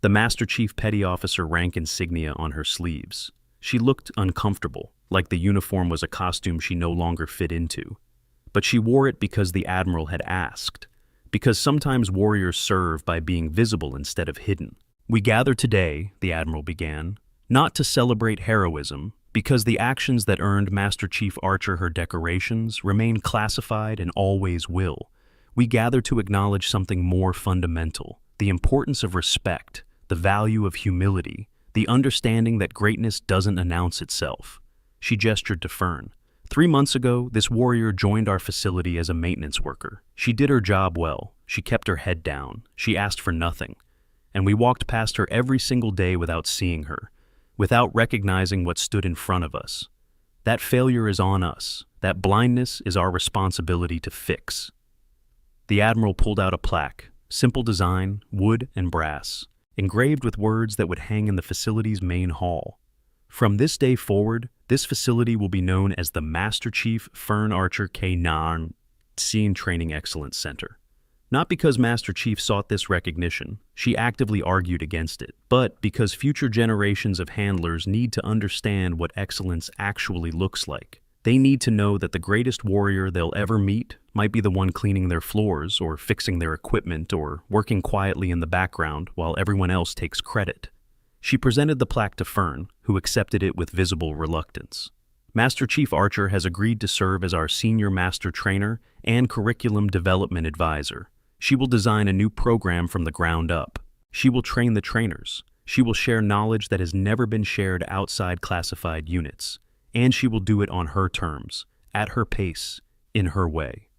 A: The Master Chief Petty Officer rank insignia on her sleeves. She looked uncomfortable, like the uniform was a costume she no longer fit into. But she wore it because the Admiral had asked. Because sometimes warriors serve by being visible instead of hidden. We gather today, the Admiral began, not to celebrate heroism, because the actions that earned Master Chief Archer her decorations remain classified and always will. We gather to acknowledge something more fundamental, the importance of respect, the value of humility, the understanding that greatness doesn't announce itself. She gestured to Fern. 3 months ago, this warrior joined our facility as a maintenance worker. She did her job well. She kept her head down. She asked for nothing. And we walked past her every single day without seeing her, without recognizing what stood in front of us. That failure is on us. That blindness is our responsibility to fix. The Admiral pulled out a plaque, simple design, wood and brass, engraved with words that would hang in the facility's main hall. From this day forward, this facility will be known as the Master Chief Fern Archer K9s Training Excellence Center. Not because Master Chief sought this recognition, she actively argued against it, but because future generations of handlers need to understand what excellence actually looks like. They need to know that the greatest warrior they'll ever meet might be the one cleaning their floors or fixing their equipment or working quietly in the background while everyone else takes credit. She presented the plaque to Fern, who accepted it with visible reluctance. Master Chief Archer has agreed to serve as our senior master trainer and curriculum development advisor. She will design a new program from the ground up. She will train the trainers. She will share knowledge that has never been shared outside classified units. And she will do it on her terms, at her pace, in her way.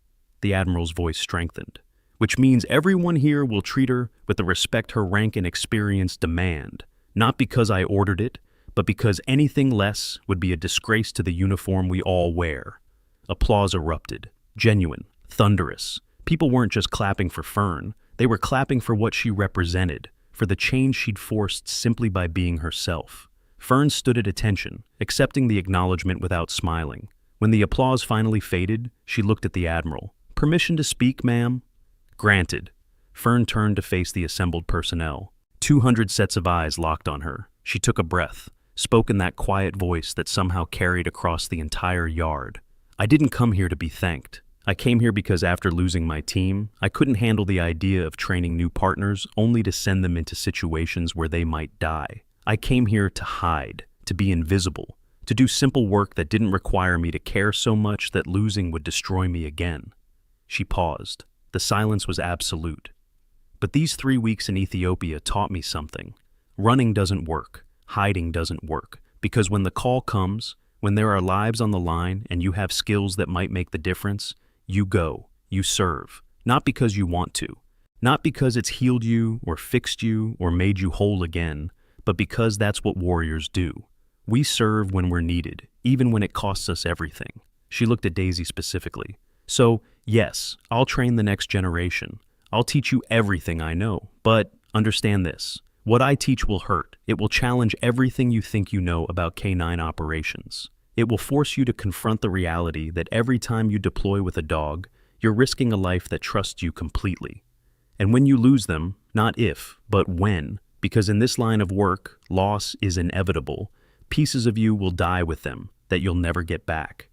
A: The Admiral's voice strengthened, which means everyone here will treat her with the respect her rank and experience demand, not because I ordered it, but because anything less would be a disgrace to the uniform we all wear. Applause erupted, genuine, thunderous. People weren't just clapping for Fern, they were clapping for what she represented, for the change she'd forced simply by being herself. Fern stood at attention, accepting the acknowledgement without smiling. When the applause finally faded, she looked at the Admiral. "Permission to speak, ma'am?" "Granted." Fern turned to face the assembled personnel. 200 sets of eyes locked on her. She took a breath, spoke in that quiet voice that somehow carried across the entire yard. "I didn't come here to be thanked. I came here because after losing my team, I couldn't handle the idea of training new partners only to send them into situations where they might die. I came here to hide, to be invisible, to do simple work that didn't require me to care so much that losing would destroy me again. She paused. The silence was absolute. But these 3 weeks in Ethiopia taught me something. Running doesn't work. Hiding doesn't work. Because when the call comes, when there are lives on the line and you have skills that might make the difference, you go, you serve. Not because you want to. Not because it's healed you or fixed you or made you whole again, but because that's what warriors do. We serve when we're needed, even when it costs us everything. She looked at Daisy specifically. So, yes, I'll train the next generation. I'll teach you everything I know, but understand this. What I teach will hurt. It will challenge everything you think you know about K9 operations. It will force you to confront the reality that every time you deploy with a dog, you're risking a life that trusts you completely. And when you lose them, not if, but when, because in this line of work, loss is inevitable, pieces of you will die with them that you'll never get back.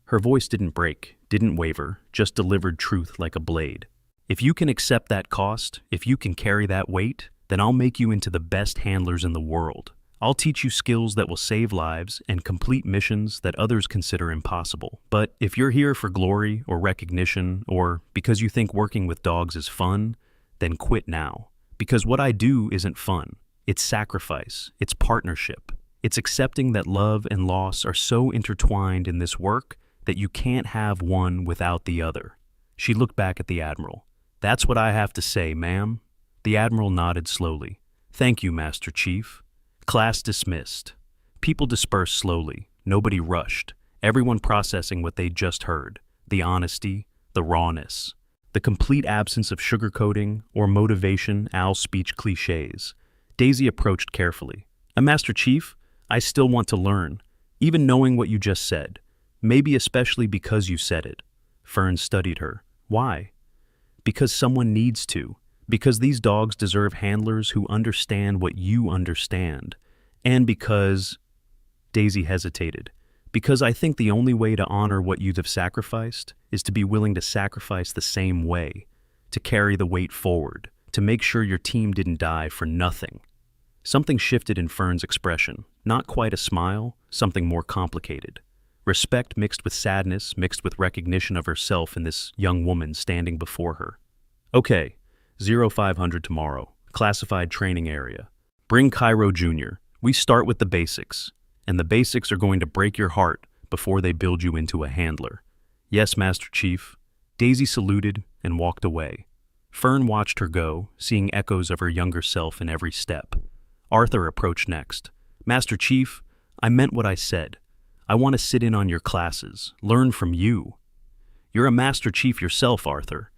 A: Her voice didn't break, didn't waver, just delivered truth like a blade. If you can accept that cost, if you can carry that weight, then I'll make you into the best handlers in the world. I'll teach you skills that will save lives and complete missions that others consider impossible. But if you're here for glory or recognition or because you think working with dogs is fun, then quit now. Because what I do isn't fun. It's sacrifice. It's partnership. It's accepting that love and loss are so intertwined in this work that you can't have one without the other. She looked back at the Admiral. That's what I have to say, ma'am. The Admiral nodded slowly. Thank you, Master Chief. Class dismissed. People dispersed slowly. Nobody rushed. Everyone processing what they'd just heard. The honesty, the rawness, the complete absence of sugarcoating or motivation owl speech cliches. Daisy approached carefully. Master Chief, I still want to learn, even knowing what you just said. Maybe especially because you said it. Fern studied her. Why? Because someone needs to. Because these dogs deserve handlers who understand what you understand. And because... Daisy hesitated. Because I think the only way to honor what you have sacrificed is to be willing to sacrifice the same way, to carry the weight forward, to make sure your team didn't die for nothing. Something shifted in Fern's expression. Not quite a smile, something more complicated. Respect mixed with sadness, mixed with recognition of herself in this young woman standing before her. Okay. 0500 tomorrow. Classified training area. Bring Cairo Jr. We start with the basics. And the basics are going to break your heart before they build you into a handler. Yes, Master Chief. Daisy saluted and walked away. Fern watched her go, seeing echoes of her younger self in every step. Arthur approached next. Master Chief, I meant what I said. I want to sit in on your classes, learn from you. You're a Master Chief yourself, Arthur.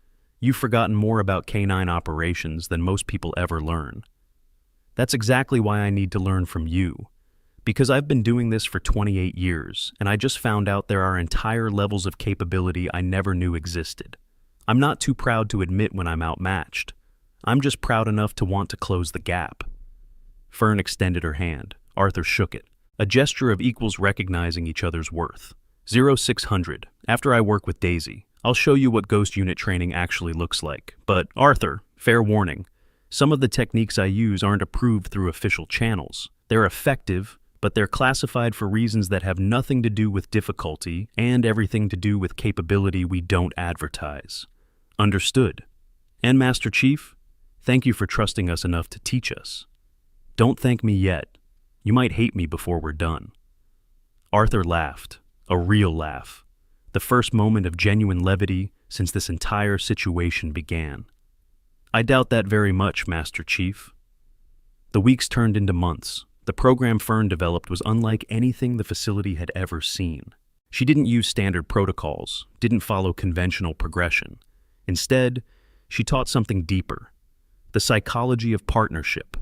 A: You've forgotten more about K9 operations than most people ever learn. That's exactly why I need to learn from you. Because I've been doing this for 28 years, and I just found out there are entire levels of capability I never knew existed. I'm not too proud to admit when I'm outmatched. I'm just proud enough to want to close the gap. Fern extended her hand. Arthur shook it. A gesture of equals recognizing each other's worth. 0600. After I work with Daisy, I'll show you what ghost unit training actually looks like. But, Arthur, fair warning, some of the techniques I use aren't approved through official channels. They're effective, but they're classified for reasons that have nothing to do with difficulty and everything to do with capability we don't advertise. Understood. And Master Chief, thank you for trusting us enough to teach us. Don't thank me yet. You might hate me before we're done. Arthur laughed, a real laugh. The first moment of genuine levity since this entire situation began. I doubt that very much, Master Chief. The weeks turned into months. The program Fern developed was unlike anything the facility had ever seen. She didn't use standard protocols, didn't follow conventional progression. Instead, she taught something deeper. The psychology of partnership.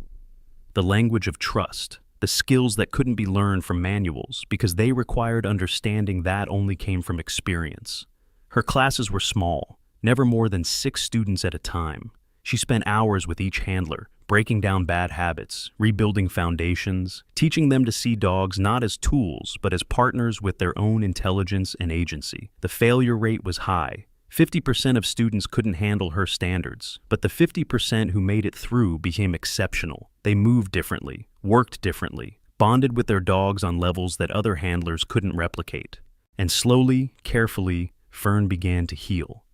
A: The language of trust. The skills that couldn't be learned from manuals because they required understanding that only came from experience. Her classes were small, never more than 6 students at a time. She spent hours with each handler, breaking down bad habits, rebuilding foundations, teaching them to see dogs not as tools, but as partners with their own intelligence and agency. The failure rate was high. 50% of students couldn't handle her standards, but the 50% who made it through became exceptional. They moved differently, worked differently, bonded with their dogs on levels that other handlers couldn't replicate. And slowly, carefully, Fern began to heal.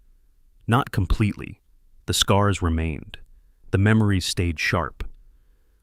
A: Not completely. The scars remained. The memories stayed sharp.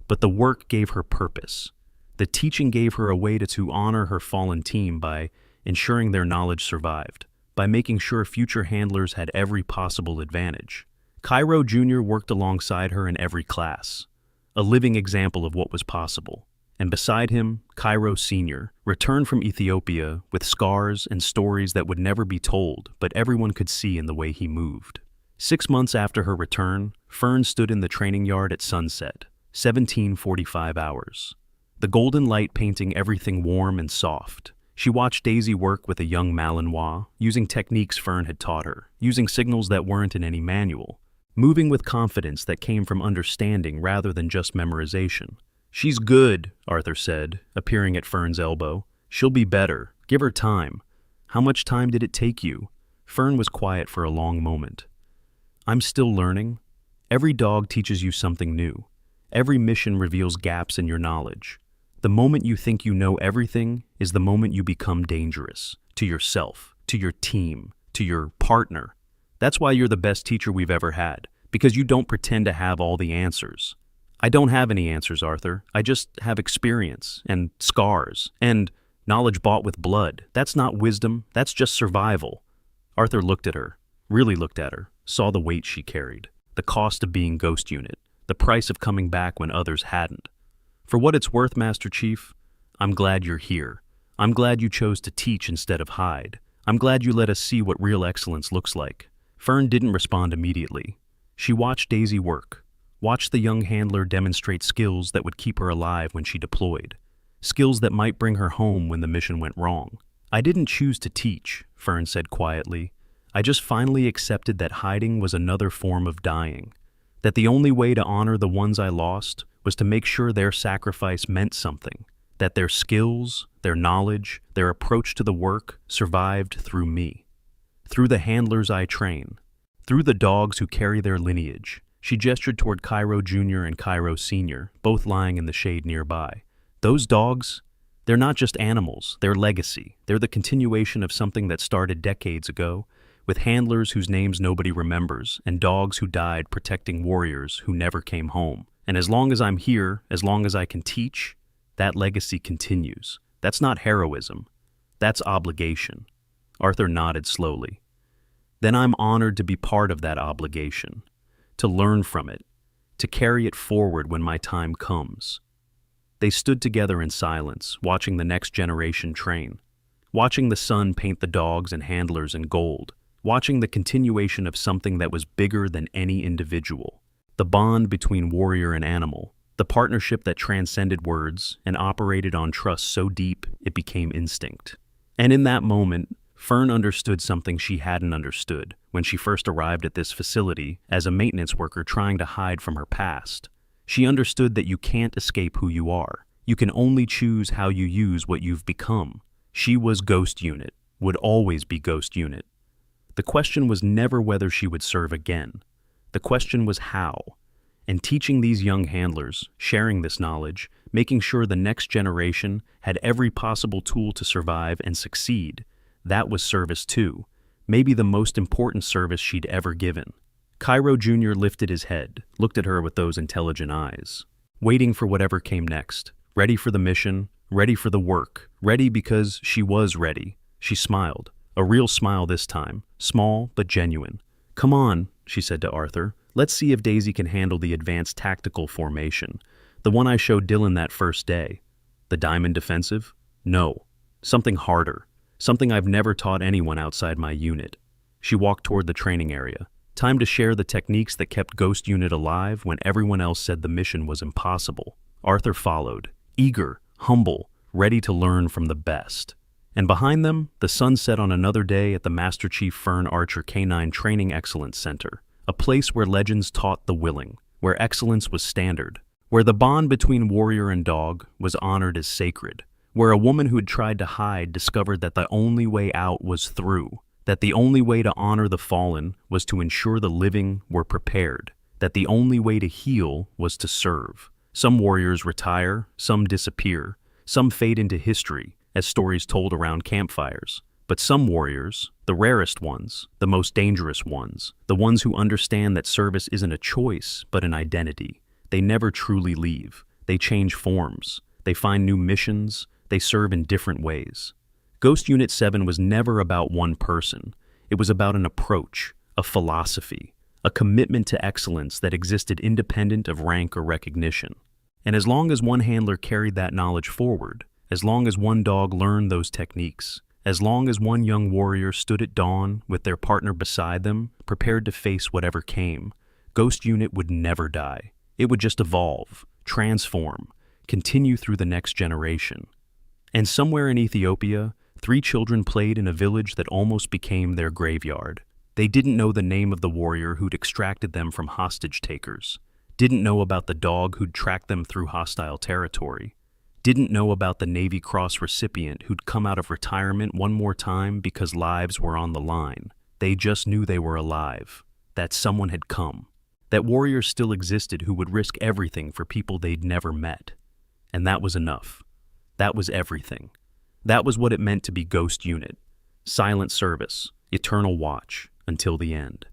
A: But the work gave her purpose. The teaching gave her a way to honor her fallen team by ensuring their knowledge survived, by making sure future handlers had every possible advantage. Cairo Jr. worked alongside her in every class, a living example of what was possible. And beside him, Cairo Sr. returned from Ethiopia with scars and stories that would never be told, but everyone could see in the way he moved. 6 months after her return, Fern stood in the training yard at sunset, 17:45 hours. The golden light painting everything warm and soft. She watched Daisy work with a young Malinois, using techniques Fern had taught her, using signals that weren't in any manual, moving with confidence that came from understanding rather than just memorization. "She's good," Arthur said, appearing at Fern's elbow. "She'll be better. Give her time." "How much time did it take you?" Fern was quiet for a long moment. "I'm still learning. Every dog teaches you something new. Every mission reveals gaps in your knowledge. The moment you think you know everything is the moment you become dangerous. To yourself, to your team, to your partner. That's why you're the best teacher we've ever had, because you don't pretend to have all the answers." "I don't have any answers, Arthur. I just have experience, and scars, and knowledge bought with blood. That's not wisdom, that's just survival." Arthur looked at her, really looked at her, saw the weight she carried, the cost of being Ghost Unit, the price of coming back when others hadn't. "For what it's worth, Master Chief, I'm glad you're here. I'm glad you chose to teach instead of hide. I'm glad you let us see what real excellence looks like." Fern didn't respond immediately. She watched Daisy work, watched the young handler demonstrate skills that would keep her alive when she deployed, skills that might bring her home when the mission went wrong. "I didn't choose to teach," Fern said quietly. "I just finally accepted that hiding was another form of dying, that the only way to honor the ones I lost was to make sure their sacrifice meant something, that their skills, their knowledge, their approach to the work survived through me, through the handlers I train, through the dogs who carry their lineage." She gestured toward Cairo Jr. and Cairo Sr., both lying in the shade nearby. "Those dogs, they're not just animals, they're legacy. They're the continuation of something that started decades ago, with handlers whose names nobody remembers, and dogs who died protecting warriors who never came home. And as long as I'm here, as long as I can teach, that legacy continues. That's not heroism. That's obligation." Arthur nodded slowly. "Then I'm honored to be part of that obligation, to learn from it, to carry it forward when my time comes." They stood together in silence, watching the next generation train, watching the sun paint the dogs and handlers in gold, watching the continuation of something that was bigger than any individual. The bond between warrior and animal, the partnership that transcended words and operated on trust so deep it became instinct. And in that moment, Fern understood something she hadn't understood when she first arrived at this facility as a maintenance worker trying to hide from her past. She understood that you can't escape who you are. You can only choose how you use what you've become. She was Ghost Unit, would always be Ghost Unit. The question was never whether she would serve again. The question was how. And teaching these young handlers, sharing this knowledge, making sure the next generation had every possible tool to survive and succeed, that was service too, maybe the most important service she'd ever given. Cairo Jr. lifted his head, looked at her with those intelligent eyes, waiting for whatever came next, ready for the mission, ready for the work, ready because she was ready. She smiled, a real smile this time, small but genuine. "Come on," she said to Arthur, "let's see if Daisy can handle the advanced tactical formation, the one I showed Dylan that first day. The diamond defensive? No, something harder. Something I've never taught anyone outside my unit." She walked toward the training area. Time to share the techniques that kept Ghost Unit alive when everyone else said the mission was impossible. Arthur followed, eager, humble, ready to learn from the best. And behind them, the sun set on another day at the Master Chief Fern Archer K9 Training Excellence Center, a place where legends taught the willing, where excellence was standard, where the bond between warrior and dog was honored as sacred, where a woman who had tried to hide discovered that the only way out was through, that the only way to honor the fallen was to ensure the living were prepared, that the only way to heal was to serve. Some warriors retire, some disappear, some fade into history as stories told around campfires. But some warriors, the rarest ones, the most dangerous ones, the ones who understand that service isn't a choice but an identity, they never truly leave. They change forms. They find new missions. They serve in different ways. Ghost Unit 7 was never about one person. It was about an approach, a philosophy, a commitment to excellence that existed independent of rank or recognition. And as long as one handler carried that knowledge forward, as long as one dog learned those techniques, as long as one young warrior stood at dawn with their partner beside them, prepared to face whatever came, Ghost Unit would never die. It would just evolve, transform, continue through the next generation. And somewhere in Ethiopia, 3 children played in a village that almost became their graveyard. They didn't know the name of the warrior who'd extracted them from hostage takers, didn't know about the dog who'd tracked them through hostile territory, didn't know about the Navy Cross recipient who'd come out of retirement one more time because lives were on the line. They just knew they were alive, that someone had come, that warriors still existed who would risk everything for people they'd never met. And that was enough. That was everything. That was what it meant to be Ghost Unit. Silent service, eternal watch, until the end.